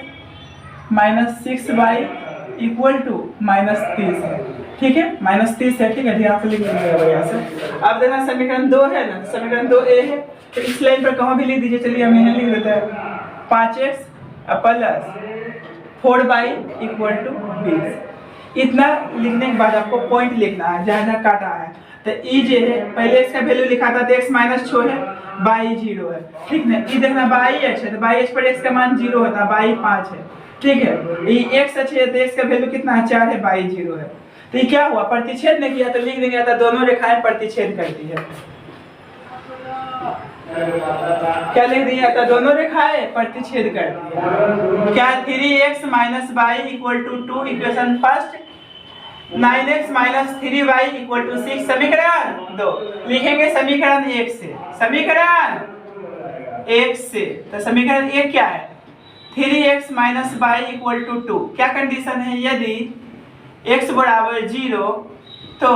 - 6y इक्वल टू -30 है, ठीक है, -30 है, ठीक है। ध्यान से लिख लीजिएगा बढ़िया से। अब देखना समीकरण 2 है ना, समीकरण 2a है, तो इस लाइन पर कहाँ भी लिख दीजिए। चलिए हम यहाँ लिख देते हैं 5x plus 4y equal to 20। इतना लिखने के बाद आपको पॉइंट लिखना है जहाँ जहाँ काटा है। तो ई जो है, पहले इसका वैल्यू लिखा था तो x -6 है, बाई 0 है, ठीक ना। ये देखना बाई h है, तो बाई h पर x का मान 0 होता है, बाई 5 है, ठीक है। ये x h है, तो x का वैल्यू कितना है? 4 है, बाई 0 है। तो ये क्या हुआ? प्रतिच्छेद नहीं किया, तो लिख देंगे तो दोनों रेखाएं प्रतिच्छेद करती है। क्या लिख दिया? तो दोनों रेखाएं प्रतिच्छेद करती है। क्या 3x - y equal to 2, equation first. 9x - 3y equal to 6, समीकरण 2। लिखेंगे समीकरण 1 से, समीकरण 1 से। तो समीकरण 1 क्या है? 3x - y equal to 2। क्या कंडीशन है? यदि x बराबर 0 तो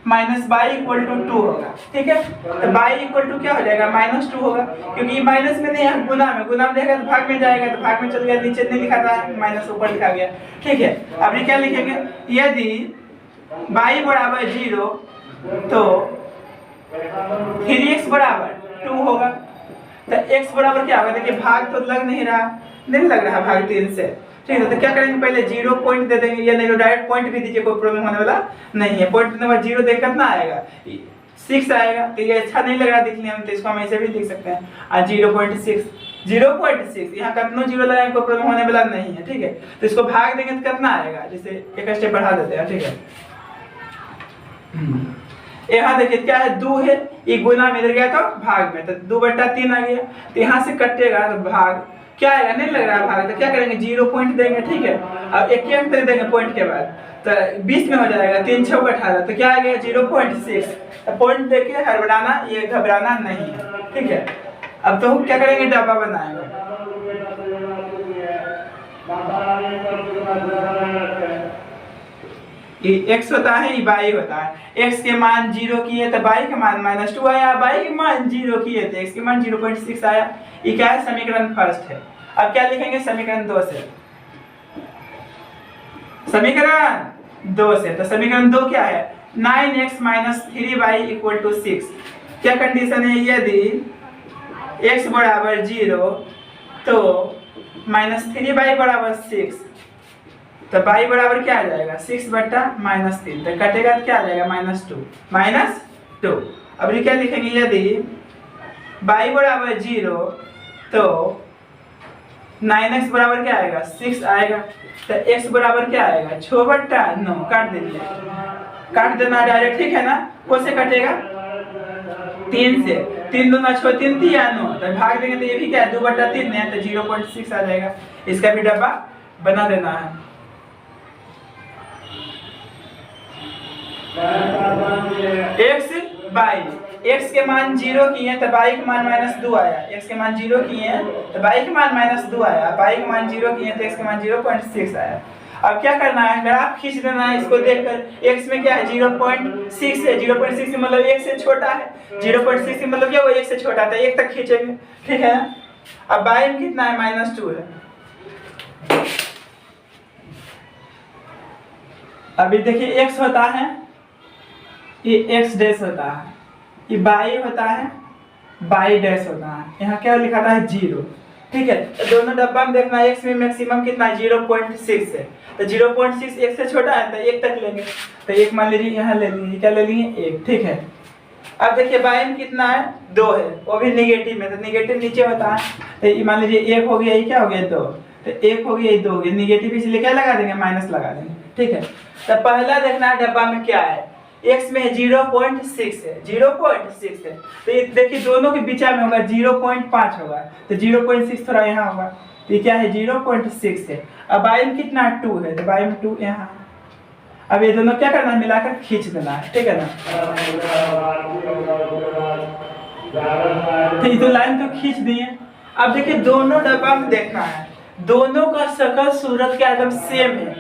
-y इक्वल टू 2 होगा, ठीक है। तो y इक्वल टू क्या हो जाएगा? -2 होगा, क्योंकि माइनस में नहीं है, गुना में देगा तो भाग में जाएगा, तो भाग में चल गया, नीचे नहीं लिखा था, माइनस ऊपर लिखा गया, ठीक है। अब ये क्या लिखेंगे? यदि y बराबर 0 तो 3x बराबर 2 होगा। तो x बराबर क्या होगा? देखिए भाग तो लग नहीं रहा, नहीं लग रहा भाग 3 से, ठीक है। तो क्या करेंगे, पहले 0 पॉइंट दे देंगे, या नहीं तो डायरेक्ट पॉइंट भी दीजिए, कोई प्रॉब्लम होने वाला नहीं है। पॉइंट देने के बाद 0 देकर कितना आएगा, 6 आएगा। तो ये अच्छा नहीं लग रहा दिखने में, तो इसको हम ऐसे भी लिख सकते हैं 0.6 यहाँ कितना 0 लगाएंगे, कोई प्रॉब्लम होने वाला नहीं है, ठीक है। तो इसको भाग देंगे तो कितना आएगा, जैसे एक स्टेप बढ़ा देते हैं, ठीक है। यहाँ देखिए क्या है, 2 है, ये गुना में इधर गया तो भाग में, तो 2/3 आ गया। तो यहाँ से कटेगा तो भाग क्या आएगा, नहीं लग रहा है भाग, तो क्या करेंगे 0 पॉइंट देंगे, ठीक है। अब एक अंक दे देंगे पॉइंट के बाद, तो 20 में हो जाएगा, 3 6 18, तो क्या आ गया 0.6। पॉइंट देके हड़बड़ाना, ये घबराना नहीं है, ठीक है। अब तो क्या करेंगे, डब्बा बनाएंगे। ये x होता है, ये y होता है। x के मान 0 किए तो y के मान -2 आया, y के मान 0 किए तो x के मान 0.6 आया। ये क्या है, समीकरण फर्स्ट है। अब क्या लिखेंगे, समीकरण 2 से, समीकरण 2 से। तो समीकरण 2 क्या है, 9x - 3y = 6। क्या कंडीशन है, यदि x बराबर 0 तो -3y बराबर 6, तो y बराबर क्या आ जाएगा, 6/-3, तो कटेगा तो क्या आ जाएगा, -2। अब ये क्या लिखेंगे, यदि y बराबर 0 तो 9x बराबर क्या आएगा, 6 आएगा। तो x बराबर क्या आएगा, 6/9, काट दीजिए, काट देना डायरेक्ट, ठीक है ना। कौन से कटेगा, 3 से, 3 दूना 6, 3 3 9, तो भाग देंगे तो ये भी क्या है, 2/3 है, तो 0.6 आ जाएगा। इसका भी डब्बा बना देना है। x के मान 0 किए तो y के मान -2 आया, x के मान 0 किए तो y के मान -2 आया, y के मान 0 किए तो x के मान 0.6 आया। अब क्या करना है, ग्राफ खींच देना है इसको देखकर। x में क्या है, 0.6 है, 0.6 का मतलब 1 से छोटा है, 0.6 का मतलब क्या हुआ, 1 से छोटा था, 1 तक खींचेंगे, ठीक है। अब y में कितना है, -2 है। अभी देखिए x होता है, ये x डैश होता है, ये y होता है, y डैश होता है। यहाँ क्या लिखा था है 0, ठीक है। तो दोनों डब्बा में देखना है, x में मैक्सिमम कितना है, 0.6 है। तो 0.6 1 से छोटा है, तो 1 तक लेंगे। तो 1 मान लीजिए, यहाँ ले लीजिए, क्या ले लिए, 1, ठीक है। अब देखिए y में कितना है, 2 है, वो भी निगेटिव में, तो निगेटिव नीचे होता है। तो ये मान लीजिए 1 हो गया, ये क्या हो गया, 2, तो 1 हो गया, ये 2 हो गया, निगेटिव, इसलिए क्या लगा देंगे, माइनस लगा देंगे, ठीक है। तो पहला देखना है डब्बा में क्या है, x में 0.6 है, 0.6 है। तो ये देखिए दोनों के बीच में होगा 0.5 होगा, तो 0.6 थोड़ा यहाँ होगा, तो ये क्या है, 0.6 है। अब y में कितना 2 है, तो y में 2 यहाँ। अब ये दोनों क्या करना है, मिलाकर खींच देना है, ठीक है ना। तो ये तो लाइन तो खींच दिए। अब देखिए दोनों डब्बा में देखना है, दोनों का शकल सूरत क्या एकदम सेम है।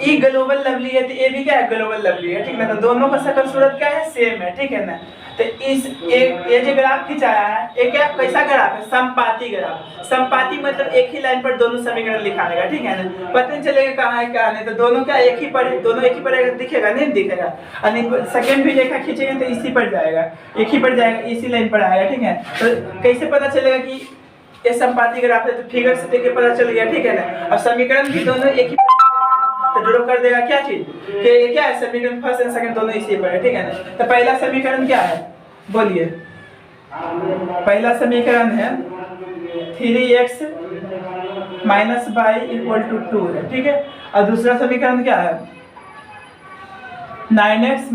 ई ग्लोबल लवली है तो ये भी क्या है, ग्लोबल लवली है, ठीक है ना। तो दोनों का शकल सूरत क्या है, सेम है, ठीक है ना। तो इस ये जो ग्राफ खिंचाया है, ये क्या कैसा ग्राफ है, समपाती ग्राफ। समपाती मतलब एक ही लाइन पर दोनों समीकरण लिखाएगा, ठीक है ना। पता नहीं चलेगा कहाँ है कहाँ नहीं, तो दोनों क्या एक ही पर, दोनों एक ही पर दिखेगा, नहीं दिखेगा। और सेकेंड भी रेखा खींचेंगे तो इसी पर जाएगा, एक ही पर जाएगा, इसी लाइन पर आएगा, ठीक है। तो कैसे पता चलेगा कि ये समपाती ग्राफ है, तो फिगर से देख पता चल गया, ठीक है ना। और समीकरण भी दोनों एक ही तो ड्रॉ कर देगा क्या चीज, कि ये क्या है, समीकरण फर्स्ट एंड सेकंड दोनों इसी पर है, ठीक है ना। तो पहला समीकरण क्या है, बोलिए। पहला समीकरण है 3x - y = 2 है, ठीक है। और दूसरा समीकरण क्या है, 9x -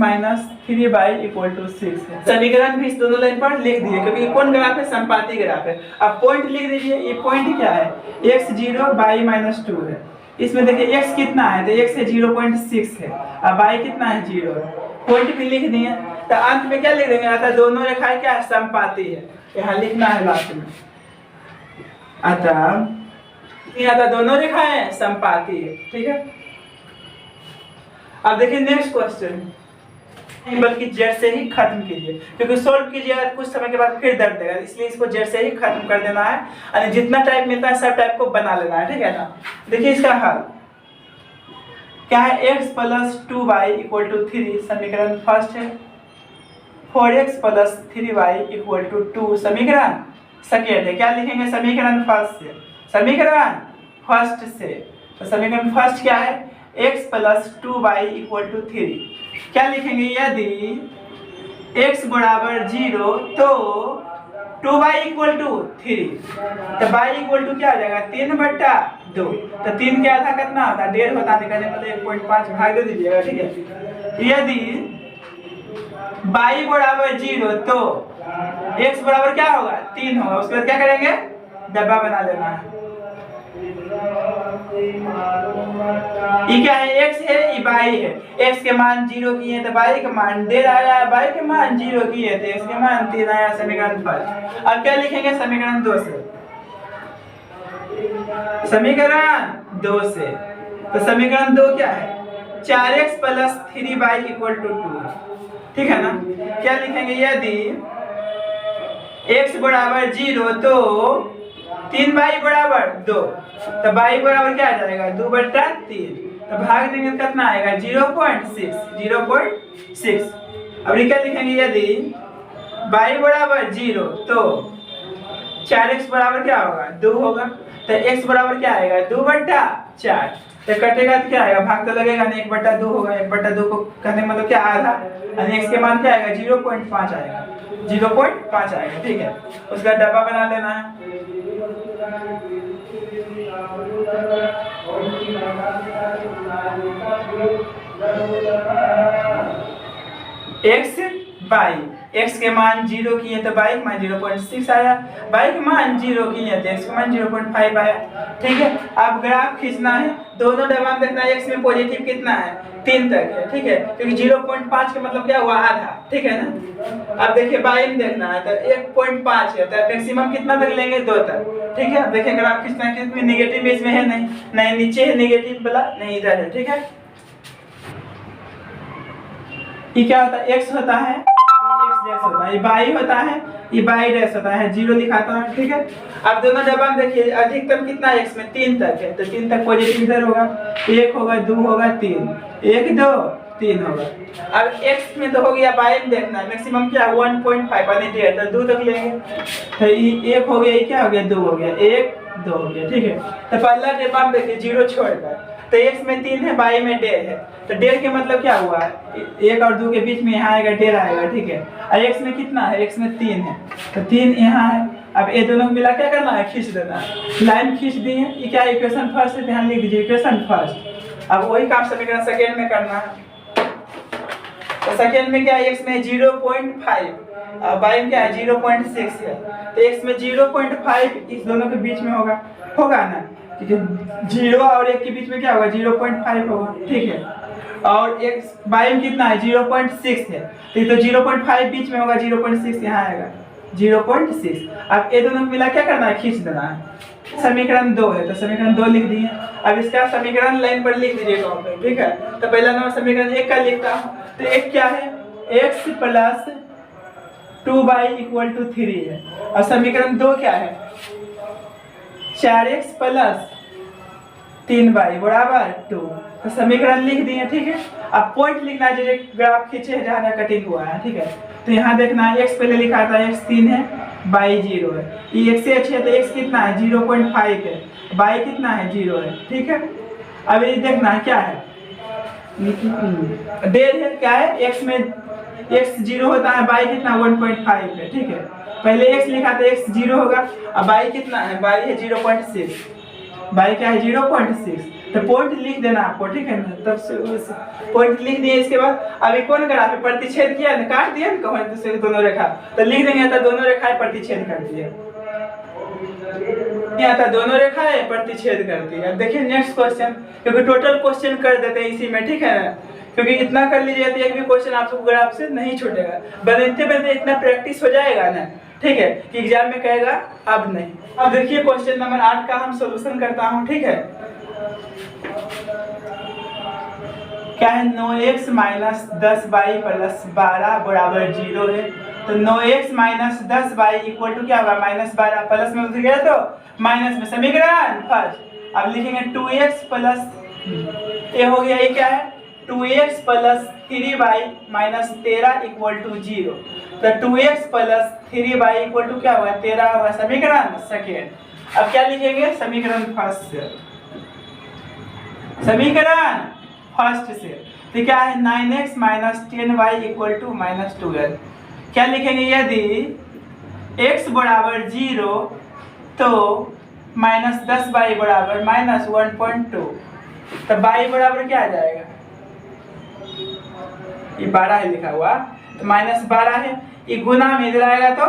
3y = 6 है। समीकरण भी इस दोनों लाइन पर लिख दिए, क्योंकि कौन ग्राफ है, समपाती ग्राफ है। अब पॉइंट लिख दीजिए, ये पॉइंट क्या है, x 0 y -2 है। इसमें देखिए x कितना है, तो x है 0.6 है, अब y कितना है, 0 है। पॉइंट भी लिख दिए। तो अंत में क्या लिख देंगे, अतः दोनों रेखाएं क्या है, समपाती है, यहाँ लिखना है लास्ट में। अतः दोनों रेखाएं समपाती है, ठीक है। अब देखिए नेक्स्ट क्वेश्चन, बल्कि जेड से ही खत्म कीजिए, क्योंकि सोल्व कीजिएगा कुछ समय के बाद फिर दर्द देगा, इसलिए इसको जेड से ही खत्म कर देना है। और जितना टाइप मिलता है सब टाइप को बना लेना है, ठीक है ना। देखिए इसका हल क्या है, x + 2y = 3 समीकरण फर्स्ट है, 4x + 3y = 2 समीकरण सेकेंड है। क्या लिखेंगे, समीकरण फर्स्ट से समीकरण फर्स्ट से। तो समीकरण फर्स्ट क्या है, x plus 2y equal to 3। क्या लिखेंगे, यदि x बराबर 0 तो 2y इक्वल टू 3, तो y इक्वल टू क्या आ जाएगा 3/2। तो 3 के आधा कितना होता है, 1.5 होता है, मतलब 1.5 भाग दे दीजिएगा, ठीक है। यदि y बराबर 0 तो x बराबर क्या होगा 3 होगा। उसके बाद क्या करेंगे, डब्बा बना लेना है। ये क्या है, x है, ये y है। x के मान 0 किए तो y का मान 1.5 आया, y के मान 0 किए तो x के मान 3 आया। समीकरण फर्स्ट। अब क्या लिखेंगे, समीकरण 2 से। समीकरण 2 से, तो समीकरण 2 क्या है, 4x plus 3y equal to 2, ठीक है ना। क्या लिखेंगे, यदि x बराबर 0 तो 3y बराबर 2, तो y बराबर क्या आ जाएगा 2/3। तो भाग देंगे कितना आएगा 0.6। अब क्या लिखेंगे, यदि y बराबर 0 तो 4x बराबर क्या होगा 2 होगा। तो x बराबर क्या आएगा 2/4। तो कटेगा तो क्या आएगा, भाग तो लगेगा नहीं, 1/2 होगा। 1/2 को कहने मतलब क्या, आधा। और x के मान क्या आएगा 0.5 आएगा, 0.5 आएगा, ठीक है। उसका डब्बा बना लेना है। x बाई, x के मान 0 किए तो y के मान 0.6 आया, y के मान 0 किए तो x के मान 0.5 आया, ठीक है। अब ग्राफ खींचना है, दोनों डब्बा में देखना है x में पॉजिटिव कितना है 3 तक है, ठीक है, क्योंकि 0.5 का मतलब क्या हुआ आधा, ठीक है ना। अब देखिए y में देखना है तो 1.5 है, तो मैक्सिमम कितना तक लेंगे 2 तक, ठीक है। अब देखिए ग्राफ खींचना है, कितनी नेगेटिव इसमें है, नहीं नीचे है नेगेटिव वाला, नहीं इधर है, ठीक है। ये क्या होता है, x होता है, x डैश होता है, ये y होता है, ये y डैश होता है, 0 लिखाता है, ठीक है। अब दोनों डब्बा में देखिए अधिकतम कितना है x में 3 तक है, तो 3 तक पॉजिटिव इधर होगा, 1 होगा 2 होगा 3, 1 2 3 होगा। अब x में तो हो गया, y में देखना है मैक्सिमम क्या 1.5 यानी 1.5, तो 2 तक लेंगे। तो ये 1 हो गया, ये क्या हो गया 2 हो गया, 1 2 हो गया, ठीक है। तो पहला डब्बा में देखिए 0 छोड़कर, तो x में 3 है, y में 1.5 है, तो 1.5 के मतलब क्या हुआ, 1 और 2 के बीच में यहाँ आएगा 1.5 आएगा, ठीक है। और x में कितना है, x में 3 है, तो 3 यहाँ है। अब ये दोनों को मिला क्या करना है, खींच देना है, लाइन खींच दी है। ये क्या इक्वेशन फर्स्ट है, ध्यान लिख दीजिए इक्वेशन फर्स्ट। अब वही काम समीकरण सेकेंड में करना है। तो सेकेंड में क्या है, x में 0.5 और y में क्या है 0.6 है, तो x में 0.5 इस दोनों के बीच में होगा ना, ठीक है। 0 और 1 के बीच में क्या होगा 0.5 होगा, ठीक है। और x y में कितना है 0.6 है, तो ये तो 0.5 बीच में होगा, 0.6 यहाँ आएगा 0.6। अब ये दोनों मिला क्या करना है, खींच देना है। समीकरण 2 है, तो समीकरण 2 लिख दिए। अब इसका समीकरण लाइन पर लिख दीजिए कॉपी पे, ठीक है। तो पहला नंबर समीकरण 1 का लिखता हूँ, तो 1 क्या है, x plus 2y equal to 3 है। और समीकरण 2 क्या है, 4x प्लस 3y बराबर 2। तो समीकरण लिख दिए, ठीक है। अब पॉइंट लिखना है, जो ग्राफ खींचे है जहाँ कटिंग हुआ है, ठीक है। तो यहाँ देखना है x पहले लिखा था, x 3 है, y 0 है, ये x से अच्छे है, तो x कितना है 0.5 है, y कितना है 0 है, ठीक है। अब ये देखना है क्या है, 1.5 है, क्या है x में x 0 होता है, y कितना 1.5 है, ठीक है। पहले x लिखा था, x 0 होगा, अब y कितना है, y है 0.6, y क्या है 0.6। तो पॉइंट लिख देना आपको, ठीक है ना। तब से पॉइंट लिख दिए, इसके बाद अभी कौन ग्राफ है, प्रतिच्छेद किया ना, काट दिया ना कहीं दूसरे दोनों रेखा, तो लिख देंगे तो दोनों रेखाएं प्रतिच्छेद करती है, यहाँ था दोनों रेखाएं प्रतिच्छेद करती है। देखिए नेक्स्ट क्वेश्चन, क्योंकि टोटल क्वेश्चन कर देते हैं इसी में, ठीक है ना, क्योंकि इतना कर लीजिए तो एक भी क्वेश्चन आप सबको ग्राफ से नहीं छूटेगा, बनते बनते इतना प्रैक्टिस हो जाएगा ना, ठीक है, कि एग्जाम में कहेगा अब नहीं। अब देखिए क्वेश्चन नंबर 8 का हम सॉल्यूशन करता हूँ, ठीक है। क्या है, 9x माइनस 10y प्लस 12 बराबर 0 है। तो 9x minus 10y equal to क्या होगा -12, प्लस में उधर गया तो माइनस में, समीकरण फर्स्ट। अब लिखेंगे 2x प्लस ये हो गया, ये क्या है 2x plus 3y minus 13 equal to 0। तो 2x plus 3y equal to क्या होगा 13 होगा, समीकरण सेकेंड। अब क्या लिखेंगे, समीकरण फर्स्ट से, समीकरण फर्स्ट से तो क्या है 9x minus 10y equal to minus 12। क्या लिखेंगे, यदि x बराबर 0 तो माइनस 10y बराबर माइनस 1.2, तो y बराबर क्या आ जाएगा, ये 12 है लिखा हुआ, तो माइनस 12 है, ये गुना में इधर आएगा तो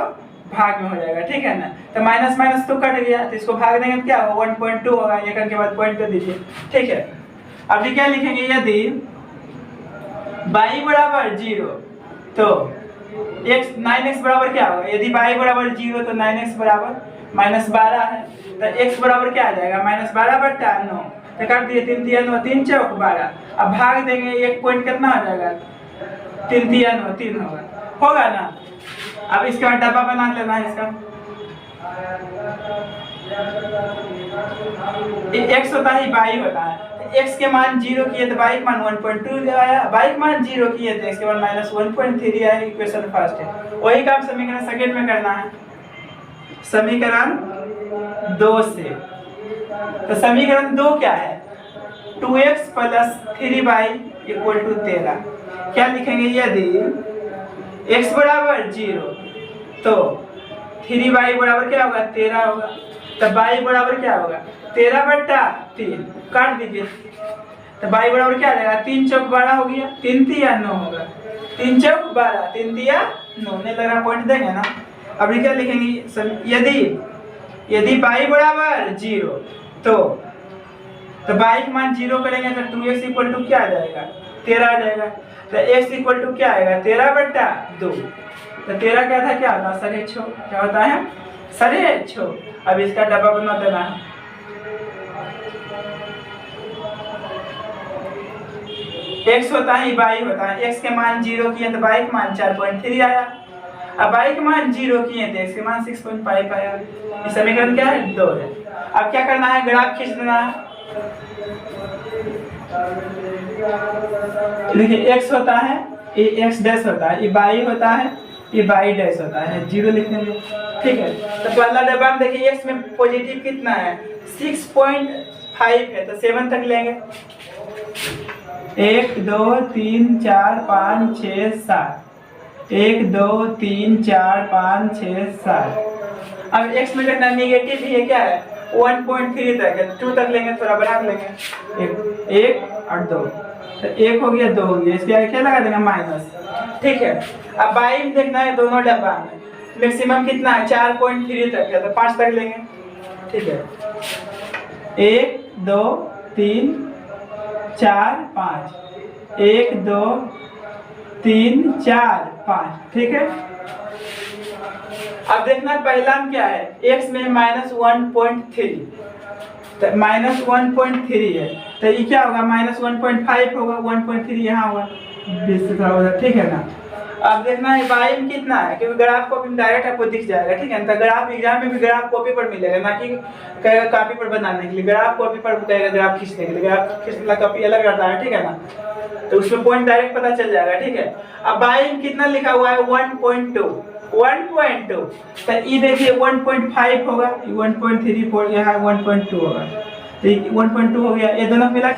भाग में हो जाएगा, ठीक है ना। तो माइनस माइनस तो कट गया, तो इसको भाग देंगे तो क्या होगा 1.2 होगा, एक के बाद पॉइंट तो दीजिए, ठीक है। अब क्या लिखेंगे, यदि y बराबर 0 तो x 9x बराबर क्या होगा, यदि y बराबर 0 तो 9x बराबर माइनस 12 है, तो x बराबर क्या आ जाएगा माइनस 12/9, तो काट दिए 3 3 9 3 चौक 12, अब भाग देंगे, एक पॉइंट कितना हो जाएगा 3 3 9 3 होगा ना। अब इसके बाद डब्बा बना लेना है इसका, x होता है y होता है, x के मान 0 किए तो y के मान 1.2 आया, y के मान 0 किए तो x के मान माइनस 1.3 आया, इक्वेशन फर्स्ट है। वही काम समीकरण सेकंड में करना है, समीकरण 2 से। तो समीकरण 2 क्या है, 2x plus 3y equal to 13। क्या लिखेंगे, यदि x बराबर 0 तो 3y बराबर क्या होगा 13 होगा, तब y बराबर क्या होगा 13/3, काट दीजिए, तो y बराबर क्या आ जाएगा 3 चौक 12 हो गया, 3 3 9 होगा, 3 चौक 12 3 3 9 ने लगा पॉइंट देंगे ना। अब क्या लिखेंगे, यदि y बराबर 0 तो y के मान 0 करेंगे तो 2x इक्वल टू क्या आ जाएगा 13 आ जाएगा, तो x इक्वल टू क्या आएगा 13/2, तो 13 क्या था, क्या होता है सरे छो, क्या होता है सरे छो। अब इसका डब्बा बना देना है, x होता है y होता है, x के मान 0 किए तो y के मान 4.3 आया, अब y के मान 0 किए तो x के मान 6.5 आया। इस समीकरण क्या है 2 है। अब क्या करना है, ग्राफ खींच देना है। देखिए x होता है, ये x डैश होता है, ये y होता है, ये y डैश होता है, 0 लिखेंगे, ठीक है। तो पहला डब्बा में देखिए x में पॉजिटिव कितना है 6.5 है, तो 7 तक लेंगे, 1 2 3 4 5 6 7, 1 2 3 4 5 6 7। अब x में कितना नेगेटिव भी है, क्या है 1.3 तक है, 2 तक लेंगे, थोड़ा बढ़ा लेंगे, 1 और 2, तो 1 हो गया 2 हो गया, इसके आगे क्या लगा देंगे माइनस, ठीक है। अब y में देखना है दोनों डब्बा में मैक्सिमम कितना है 4.3 तक है, तो 5 तक लेंगे, ठीक है, 1 2 3 4 5, 1 2 3 4 5, ठीक है। अब देखना पहला में क्या है, x में माइनस 1.3, तो माइनस 1.3 है, तो ये क्या होगा माइनस 1.5 होगा, 1.3 यहाँ होगा, 20 से थोड़ा उधर, ठीक है ना। अब देखना है y में कितना है, क्योंकि ग्राफ कॉपी में डायरेक्ट आपको दिख जाएगा, ठीक है ना। तो ग्राफ एग्जाम में भी ग्राफ कॉपी पर मिलेगा, ना कि कहेगा कॉपी पर बनाने के लिए, ग्राफ कॉपी पर कहेगा ग्राफ खींचने के लिए, ग्राफ खींचने का कॉपी अलग रहता है, ठीक है ना, तो उसमें पॉइंट डायरेक्ट पता चल जाएगा, ठीक है। अब y में कितना लिखा हुआ है 1.2, तो ये देखिए 1.5 होगा, 1.34 यहाँ 1.2 होगा, तो 1.2 हो गया, ये दोनों मिला,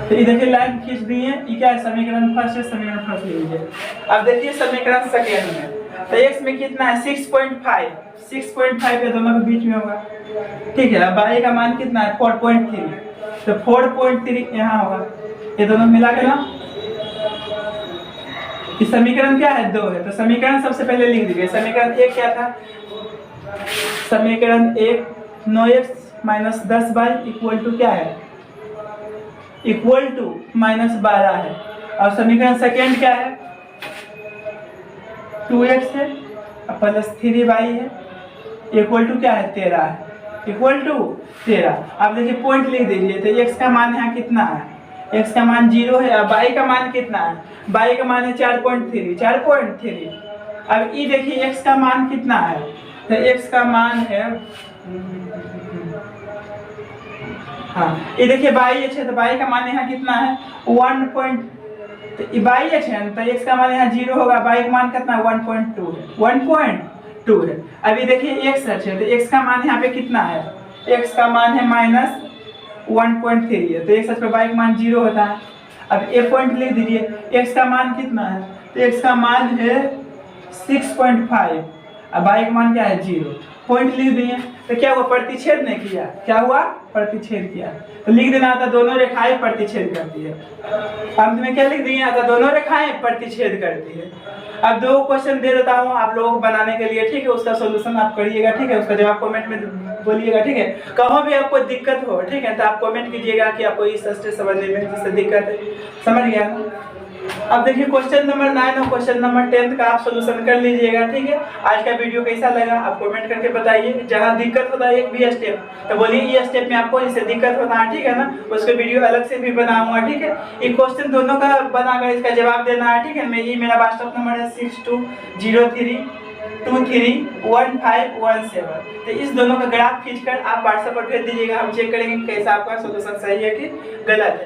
तो ये देखिए लाइन खींच दी है, ये क्या है समीकरण फर्स्ट है, समीकरण फर्स्ट लीजिए। अब देखिए समीकरण सेकेंड में, तो x में कितना है 6.5 ये दोनों के बीच में होगा, ठीक है। अब y का मान कितना है 4.3, तो 4.3 यहाँ होगा, ये दोनों मिला के ना इस समीकरण क्या है 2 है, तो समीकरण सबसे पहले लिख दीजिए। समीकरण 1 क्या था, समीकरण 1 9x minus 10y equal to क्या है, इक्वल टू माइनस 12 है। और समीकरण सेकेंड क्या है 2x है प्लस 3y है इक्वल टू क्या है 13 है, इक्वल टू 13। अब देखिए पॉइंट लिख दीजिए, तो x का मान यहाँ कितना है, x का मान 0 है, अब y का मान कितना है, y का मान है 4.3। अब ये देखिए x का मान कितना है, तो x का मान है हाँ ये देखिए y है, तो y का मान यहाँ कितना है 1. तो y है, तो x का मान यहाँ 0 होगा, y का मान कितना 1.2 है, 2 है। अभी देखिए x सच है तो x का मान यहाँ पे कितना है, x का मान है -1.3 है, तो x सच पे y का मान 0 होता है। अब a पॉइंट लिख दीजिए, x का मान कितना है, तो x का मान है 6.5, अब y का मान क्या है 0, पॉइंट लिख दिए तो क्या हुआ, प्रतिच्छेद नहीं किया, क्या हुआ, प्रतिच्छेद किया। तो लिख देना था दोनों रेखाएं प्रतिच्छेद करती है। अंत में क्या लिख दिए था, दोनों रेखाएं प्रतिच्छेद करती है। अब 2 क्वेश्चन दे देता हूँ आप लोगों को बनाने के लिए, ठीक है, उसका सॉल्यूशन आप करिएगा, ठीक है, उसका जवाब कमेंट में बोलिएगा, ठीक है। कहीं भी आपको दिक्कत हो, ठीक है, तो आप कमेंट कीजिएगा कि आपको इस स्टेज समझने में जिससे दिक्कत है, समझ गया ना। अब देखिए क्वेश्चन नंबर 9 और क्वेश्चन नंबर 10 का आप सॉल्यूशन कर लीजिएगा, ठीक है। आज का वीडियो कैसा लगा आप कमेंट करके बताइए। जहां दिक्कत होता है एक भी स्टेप तो बोलिए ये स्टेप में आपको इससे दिक्कत होता है, ठीक है ना, उसका वीडियो अलग से भी बनाऊंगा, ठीक है। ये क्वेश्चन दोनों का बनाकर इसका जवाब देना है, ठीक है। मेरा व्हाट्सएप नंबर है 6203231517। तो इस दोनों का ग्राफ खींचकर आप व्हाट्सएप पर भेज दीजिएगा, हम चेक करेंगे कैसा आपका सॉल्यूशन सही है कि गलत है।